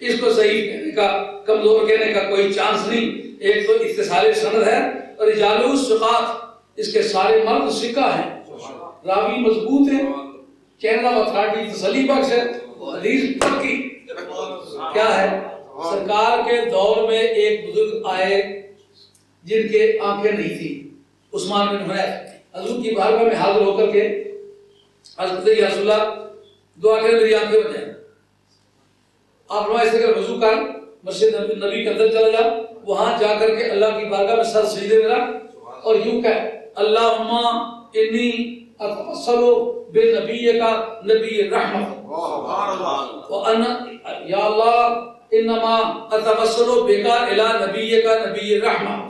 اس کو صحیح کہنے کا کمزور کہنے کا کوئی چانس نہیں. ایک تو اتصال سند ہے اور رجال الثقات, اس کے سارے مرد ثقہ ہیں, راوی مضبوط ہیں, چینل آف اتھارٹی تسلی بخش ہے, حدیث پکی. کیا ہے سرکار کے دور میں ایک بزرگ آئے جن کے آنکھیں نہیں تھی, عثمان بن حنیف. حضور کی بارگاہ میں حاضر ہو کر کے حضرت یا رسول اللہ دعا کریں میری آنکھیں بن جائیں. آپ فرمائے سے وضو کر مسجد نبی کے اندر چلا جا, وہاں جا کر کے اللہ کی بارگاہ میں سر سجدے میں رکھ اور یوں کہہ اللہم انی اتوسل بنبیک نبی الرحمت وانا یا اللہ انما اتوسل بک الی نبیک نبی الرحمت.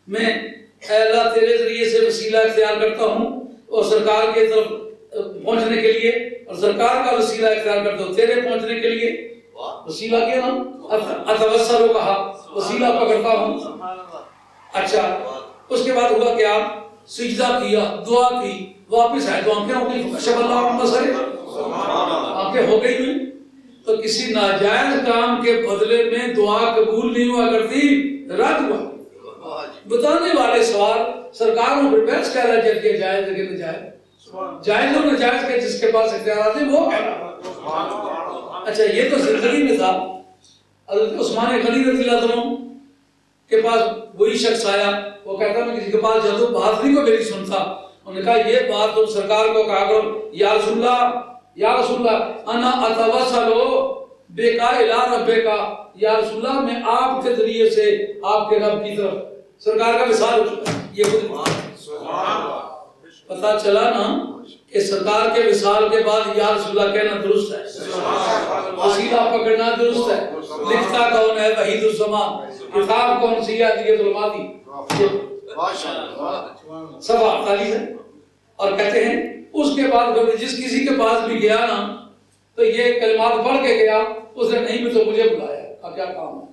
میں اے اللہ تیرے ذریعے سے وسیلہ اختیار کرتا ہوں اور سرکار کی طرف پہنچنے کے لیے, اور سرکار کا وسیلہ اختیار کرتا ہوں تیرے پہنچنے کے لیے. وسیلہ کیا نا اتوسل کہا, وسیلہ پکڑتا ہوں. اچھا اس کے بعد ہوا کیا, سجدہ کیا, دعا کی, واپس آئے تو آنکھیں ہو گئی, شب اللہ علیہ وسلم آنکھیں ہو گئی ہوئی. تو کسی ناجائز کام کے بدلے میں دعا قبول نہیں ہوا کرتی, رد ہوا. بتانے والے سوال سرکاروں پر بحث کہہ رہا ہے کہ جائز ہے کہ ناجائز, جائز اور ناجائز کے جس کے پاس اختیارات ہیں وہ کہہ رہا. اچھا یہ تو زندگی میں تھا. حضرت عثمان غنی رضی اللہ عنہ کے پاس وہی شخص آیا, وہ کہتا میں کسی کے پاس جاتا ہوں بہادری کو میری سنتا. انہوں نے کہا یہ بات تم سرکار کو کہا کرو, یا رسول اللہ انا اتوسل بکا الی ربک, یا رسول اللہ میں آپ کے ذریعے سے آپ کے رب کی طرف. سرکار کا وصال ہو چکا. یہ خود پتہ چلا نا کہ سرکار کے وصال کے بعد یا رسول اللہ کہنا درست ہے, وسیلہ پکڑنا درست ہے. لکھتا کون ہے وحید الزمان, کتاب کون سی ہے ہدیت الماضی صفحہ 48 ہے. اور کہتے ہیں اس کے بعد جس کسی کے پاس بھی گیا نا تو یہ کلمات پڑھ کے گیا, اس نے نہیں بھی تو مجھے بلایا, اب کیا کام ہے,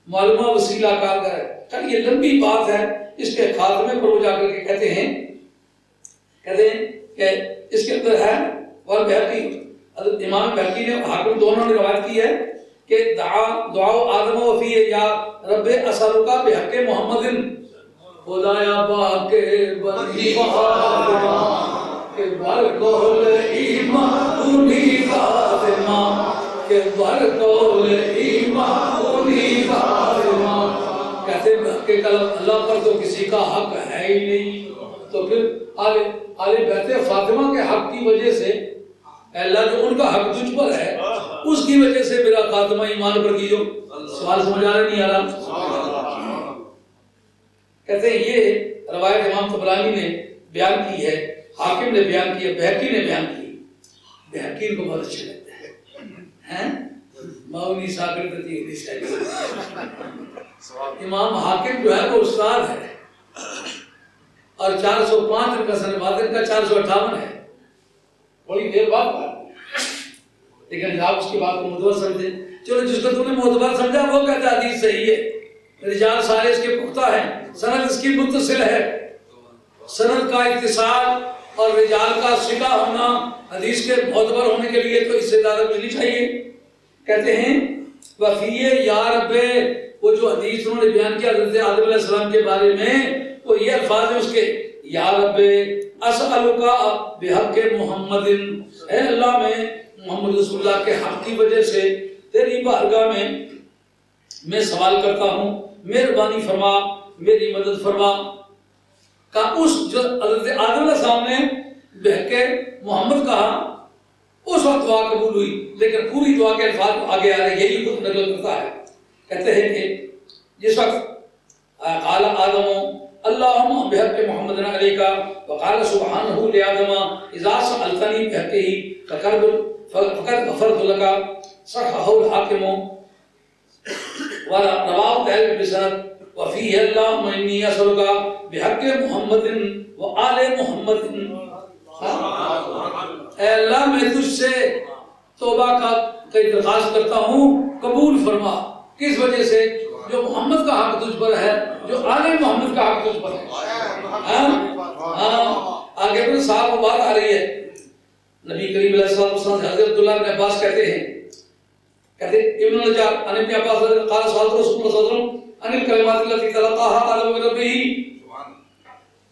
معلومہ وسیلہ کارگر ہے. یہ لمبی بات ہے, اس کے خاتمے پر وہ جا کر کے کہتے ہیں کہ اس کے اندر ہے اور بہقی حضرت امام بہقی نے حاکم دونوں نے روایت کی ہے کہ دعا آدم و فی یا رب اسالک بحق محمد خدایا پاک کے بندی فاطمہ کہ برکول ایمان انہی فاطمہ کہ برکول ایمان انہی فاطمہ. کہتے ہیں کہ اللہ پر تو کسی کا حق ہے ہی نہیں, تو پھر آل بیت فاطمہ کے حق کی وجہ سے اللہ جو ان کا حق تجھ پر ہے اس کی وجہ سے میرا خاتمہ ایمان پر کیجو. سوال سمجھ آ رہا نہیں آ رہا؟ کہتے ہیں یہ روایت امام طبرانی نے بیان کی ہے, حاکم نے بیان کی ہے, بہقی نے بیان کی. بہقی کو بہت اچھے لگتا ہے, ماؤنی ساکر کرتی حدیث ہے. امام حاکم جو ہے وہ استاد ہے اور 405 کا سن باطن کا 458 ہے, بڑی دیر بعد بات, لیکن آپ اس کی بات کو معتبر سمجھیں. چلو جس کو تم نے معتبر سمجھا وہ کہتا ہے حدیث صحیح ہے, رجال سارے اس کے پختہ ہیں, سند اس کی متصل ہے. سند کا اتصال اور رجال کا ثقہ ہونا حدیث کے معتبر ہونے کے لیے تو اس سے زیادہ کچھ نہیں چاہیے. کہتے ہیں وفیہ یا رب، وہ جو حدیث انہوں نے بیان کیا حضرت آدم علیہ السلام کے بارے میں، وہ یہ الفاظ ہیں اس کے، یا رب اسألک بحق محمد، اے اللہ میں محمد رسول اللہ کے حق کی وجہ سے تیری بارگاہ میں سوال کرتا ہوں، مہربانی فرما، میری مدد فرما۔ کہ اس جو حضرت آدم علیہ السلام نے بحق محمد کہا اس وقت دعا قبول ہوئی، لیکن پوری دعا کے الفاظ آگے آ رہے، یہی خود نقل کرتا ہے، کہتے ہیں کہ جس وقت قال آدم اللہم بحق محمد علیہ وقال سبحانہ لآدم اذا سألتنی بحقہ فقد غفرت لك، صححہ الحاکم ورواہ تحریک بسند وفیہ اللہم انی اسألک بحق محمد وآل محمد۔ اے اللہ میں تجھ سے توبہ کا درخواست کرتا ہوں، قبول فرما، کس وجہ سے؟ جو محمد کا حق تجھ پر ہے، جو آل محمد کا حق تجھ پر ہے۔ آگے پر صاحب بات آ رہی ہے، نبی کریم علیہ السلام حضرت عبداللہ بن عباس کہتے ہیں، ابن نجار عن ابن عباس قال سألت رسول اللہ صلی اللہ علیہ وسلم عن الکلمات التي تلقاها آدم من ربه،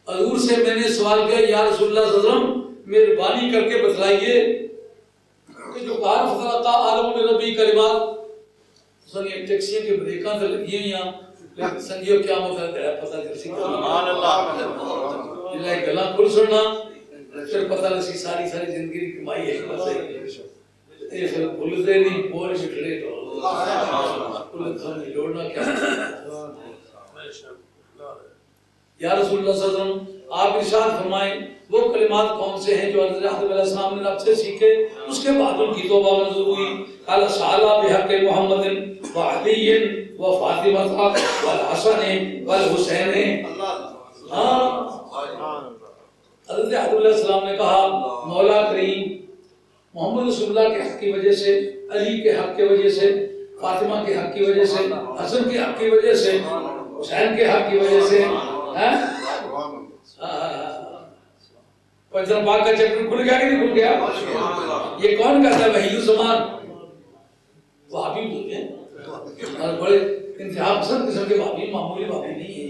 حضور سے میں نے سوال کیا یا رسول اللہ صلی اللہ علیہ وسلم مہربانی کر کے بتلائیے کہ جو کہا فتلقا آدم من ربه کلمات، سنگی ٹیکسیوں کے بریکاں سے لگی ہیں یہاں سنگیوں کیا مطلب ہے پتہ کرسی سبحان اللہ، اللہ گلا کھل سننا پھر پتہ لسی ساری زندگی کی کمائی ہے یہ پھر بھول دے نہیں بول بکھڑے تو کل کھانے جوڑنا کیا یا رسول اللہ صلی اللہ علیہ وسلم آپ ارشاد فرمائیں وہ کلمات کون سے ہیں جو حضرت آدم علیہ السلام نے رب سے سیکھے، اس کے بعد ان کی توبہ منظور ہوئی۔ قال سألا بحق محمد وعلی وفاطمہ والحسن والحسین۔ حضرت آدم علیہ السلام نے کہا مولا کریم محمد رسول اللہ کے حق کی وجہ سے، علی کے حق کی وجہ سے، فاطمہ کے حق کی وجہ سے، حسن کے حق کی وجہ سے، حسین کے حق کی وجہ سے، پنجر پاک کا چیپٹر کھل گیا کہ نہیں کھل گیا؟ یہ کون کہتا ہے وحی الزمان؟ وہابی بولتے ہیں اور بڑے انتہا پسند قسم کے وہابی، معمولی وہابی نہیں ہے،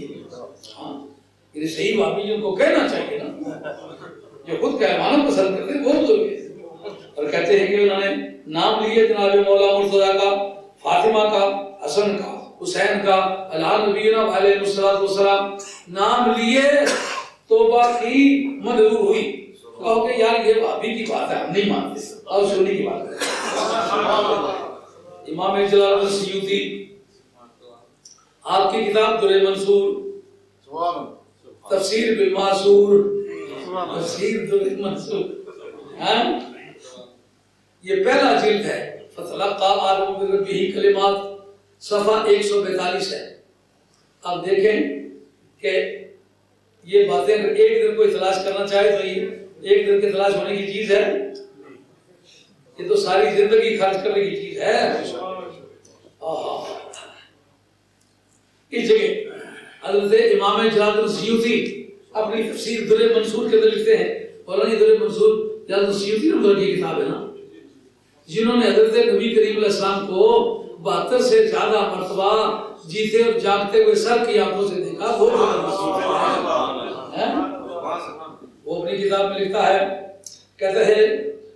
یہ صحیح وہابی جن کو کہنا چاہیے نا، جو خود کہوانا پسند کرتے ہیں وہ بزرگ ہیں، اور کہتے ہیں کہ انہوں نے نام لیے جناب مولا مرتضیٰ کا، فاطمہ کا، حسن کا، حسین کا، علیٰ نبینا علیہ السلام، نام لیے توبہ کی منظور ہوئی۔ کہو کہ یار یہ وہابی کی بات ہے ہم نہیں مانتے، اور سنی کی بات ہے۔ امام جلال الدین سیوطی آپ کی کتاب در منصور، تفسیر بالمعصور، تفسیر در منصور، یہ پہلا جلد ہے، فتلقى آدم من ربه کلمات، صفحہ 142 ہے۔ آپ دیکھیں کہ یہ باتیں اگر ایک دن کوئی تلاش کرنا چاہے تو یہ ایک دن کی تلاش ہونے کی چیز ہے، یہ تو ساری زندگی خرچ کرنے کی چیز ہے۔ اس جگہ حضرت امام جلال السیوطی اپنی تفسیر در منصور کے اندر لکھتے ہیں، مولانا در منصور جلال السیوطی نے کی کتاب ہے نا، جنہوں نے حضرت نبی کریم علیہ السلام کو 72 سے زیادہ مرتبہ جیتے اور جاگتے ہوئے سر کی آنکھوں سے دیکھا، وہ اپنی کتاب میں لکھتا ہے، کہتا ہے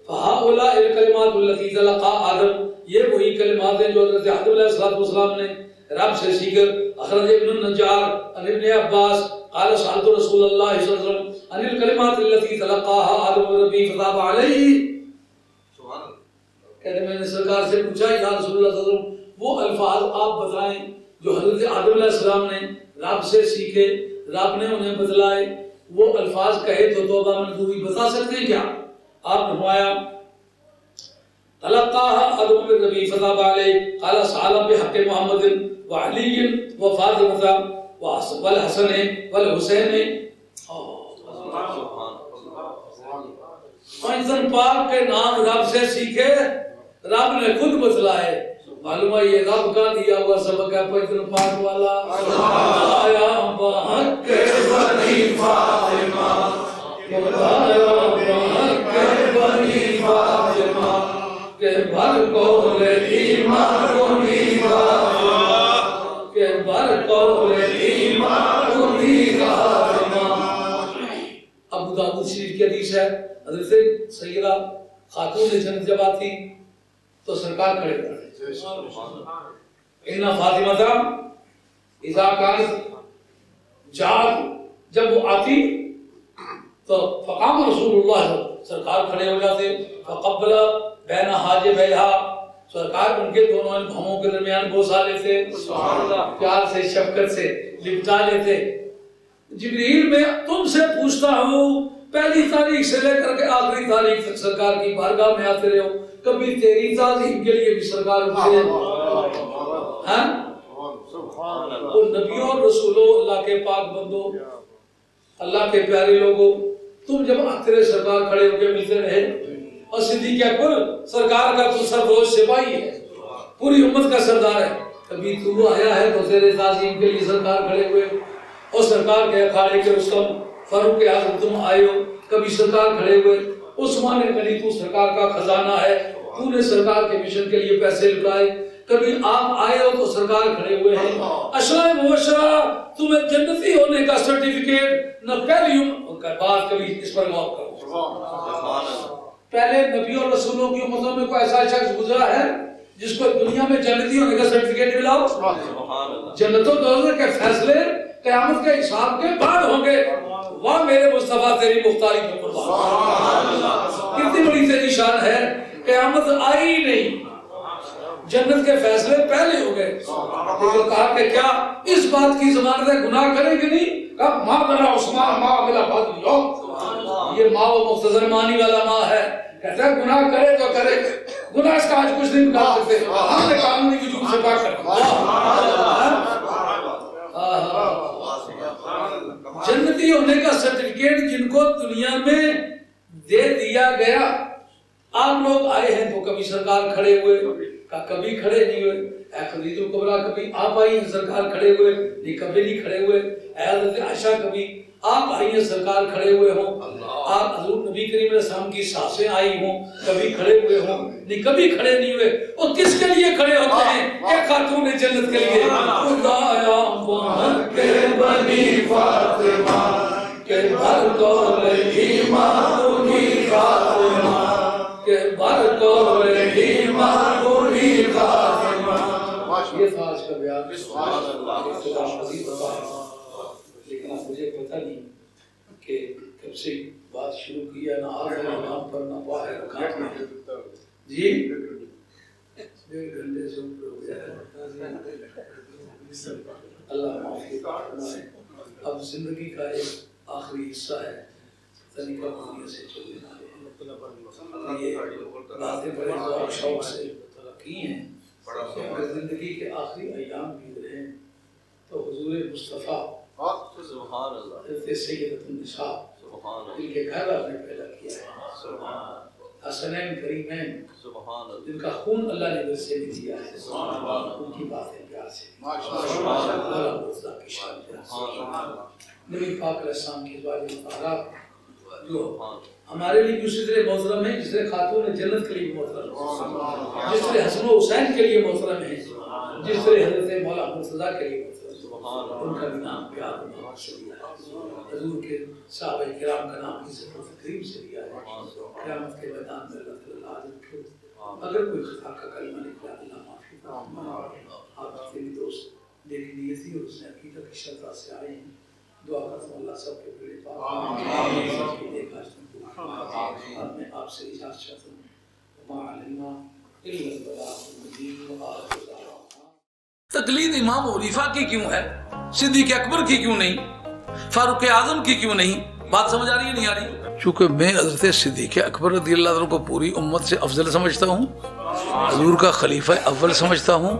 فَهَؤُلَاءِ الْكَلِمَاتُ الَّتِي تَلَقَّىٰ آدم، یہ وہی کلمات ہیں جو حضرت آدم علیہ السلام نے رب سے سیکھ کر۔ اخرج ابن النجار عن ابن عباس قال سألت رسول اللہ صلی اللہ علیہ وسلم عن الكلمات التي تلقاها آدم من ربه فتاب علیہ، کہتے میں نے سرکار سے پوچھا یا رسول اللہ صلی اللہ علیہ وسلم وہ الفاظ آپ بتائیں جو حضرت آدم علیہ السلام نے رب سے سیکھے، رب نے انہیں بتلائے، وہ الفاظ کہے تو توبہ منظوری بتا سکتے ہیں کیا؟ آپ نے فرمایا تلقاها آدم من ربه فتاب علیہ، قال سأل بحق محمد وعلی وفاطمہ والحسن والحسین۔ انسان پاک کے نام رب سے سیکھے، رب نے خود بتلائے، معلوم ہے یہ رب کا دیا ہوا سبق ہے۔ پنجن پاک والا آیا بحق بنی فاطمہ، آیا بحق بنی فاطمہ، کہ بھر کو ایمان کو شریف کی حدیث ہے، حضرت سیدہ خاتون جنت جب آتی تو سرکار کھڑے کرتے، ان فاطمہ اذا کانت جات، جب وہ آتی تو فقام رسول اللہ، سرکار کھڑے ہو جاتے، فقبل بین حاجبیہا، سرکار ان کے دونوں بھووں کے درمیان بوسا لیتے، پیار سے شفقت سے لپٹا لیتے۔ جبریل میں تم سے پوچھتا ہوں، پہلی تاریخ سے لے کر کے آخری تاریخ تک سرکار کی بارگاہ میں آتے رہے ہو، کبھی تیری تعظیم کے لیے بھی سرکار اٹھے؟ ہاں، وہ نبیوں اور رسولوں، اللہ کے پاک بندوں، اللہ کے پیارے لوگوں، تم جب آتے رہے سرکار کھڑے ہو کے ملتے رہے، اور صدیق اکبر سرکار کا تو سرفروش سپاہی ہے، پوری امت کا سردار ہے، کبھی تو آیا ہے تو تیرے تعظیم کے لیے سرکار کھڑے ہوئے، اور سرکار کے اکھاڑے کے رستم فاروق اعظم تم آئے ہو، کبھی سرکار کھڑے ہوئے، عثمان غنی تو سرکار کا خزانہ ہے، تو نے سرکار کے مشن کے لیے پیسے لٹائے، کبھی آپ آئے ہو تو سرکار کھڑے ہوئے ہیں، اشرا مبشرہ تمہیں جنتی ہونے کا سرٹیفکیٹ، نہ پہلی بات کبھی اس پر غور کرو، پہلے نبیوں اور رسولوں کی امتوں میں کوئی ایسا شخص گزرا ہے جس کو دنیا میں جنتی ہونے کا سرٹیفکیٹ ملا ہو؟ جنت و دوزخ کے فیصلے قیامت کے حساب کے بعد ہوں گے، واہ میرے مصطفیٰ تیری مختاری پر قربان، کتنی بڑی تیری شان ہے، قیامت آئی ہی نہیں، جنت کے فیصلے پہلے ہو گئے، لیکن کہا کہ کیا اس بات کی ضمانت ہے گناہ کریں گے نہیں؟ کہا ماں بنا عثمان ماں بلا بات نہیں، یہ ماں و مختصر معنی والا ماں ہے، کہتا ہے گناہ کرے تو کرے، گناہ اس کا آج کچھ نہیں کر سکتے، ہم نے قانونی وجود سے پاک کر جنتی ہونے کا سرٹیفکیٹ جن کو دنیا میں دے دیا گیا، آپ لوگ آئے ہیں تو کبھی سرکار کھڑے ہوئے، کبھی کھڑے نہیں ہوئے، اے خدیجہ کبریٰ کبھی آپ آئی ہیں سرکار کھڑے ہوئے نہیں، کبھی نہیں کھڑے ہوئے، اے حضرت عائشہ کبھی آپ آئی ہیں سرکار کھڑے ہوئے ہوں، آپ حضور نبی کریم علیہ السلام کی ساسیں آئی ہوں کبھی کھڑے ہوئے ہوں نہیں، کبھی کھڑے نہیں ہوئے، اور کس کے لیے کھڑے ہوتے ہیں؟ ایک خاتون جنت کے لیے، خدایا محمد کے بنی فاطمہ کے بھر کو ایمان کی فاطمہ کے بھر کو ایمان کی فاطمہ، یہ تھا آج کا بیان، لیکن اب مجھے پتہ نہیں کہ کب سے بات شروع کی ہے، نہ آخر نام پر نہ باہر رکھا میں جی 1.5 گھنٹے سے اوپر ہو گیا ہے، اللہ معافی فرمائے۔ اب زندگی کا ایک آخری حصہ ہے، طریقہ دنیا سے چلنے والے ہیں، یہ باتیں بڑے ذوق شوق سے کی ہیں، اگر زندگی کے آخری ایام گزرے ہیں تو حضور مصطفیٰ حضرت سیدۃ النساء ان کے گھر آپ نے پیدا کیا ہے، حسنین کریمین جن کا خون اللہ نے دل سے بھی دیا ہے، ان کی باتیں پیار سے نبی پاک علیہ السلام کی ازواج مطہرات جو ہمارے لیے بھی اسی طرح محترم ہیں جس طرح خاتون جنت کے لیے محترم ہیں، جس طرح حسن و حسین کے لیے محترم ہیں، جس طرح حضرت مولا مرتضیٰ کے لیے محترم، ان کا بھی نام پیار و محبت سے لیا ہے، حضور کے صحابہ کرام کا نام عزت و تکریم سے لیا ہے، قیامت کے میدان میں اللہ تعالیٰ حاضر کرے، اگر کوئی خطا کا کلمہ نکلا اللہ معافی فرمائے، آپ کے دوست میری نیتی اور اس نے عقیدہ کی شرطہ سے آئے ہیں، دعا کرتا ہوں اللہ سب کے بڑے پاک میں آپ سے اجازت چاہتا ہوں، وما علینا الا البلاغ المبین وآخر دعوانا۔ تقلید امام حنیفہ کی کیوں ہے؟ صدیق اکبر کی کیوں نہیں؟ فاروق اعظم کی کیوں نہیں؟ بات سمجھ آ رہی ہے نہیں آ رہی؟ چونکہ میں حضرت صدیق اکبر رضی اللہ عنہ کو پوری امت سے افضل سمجھتا ہوں، حضور کا خلیفہ اول سمجھتا ہوں،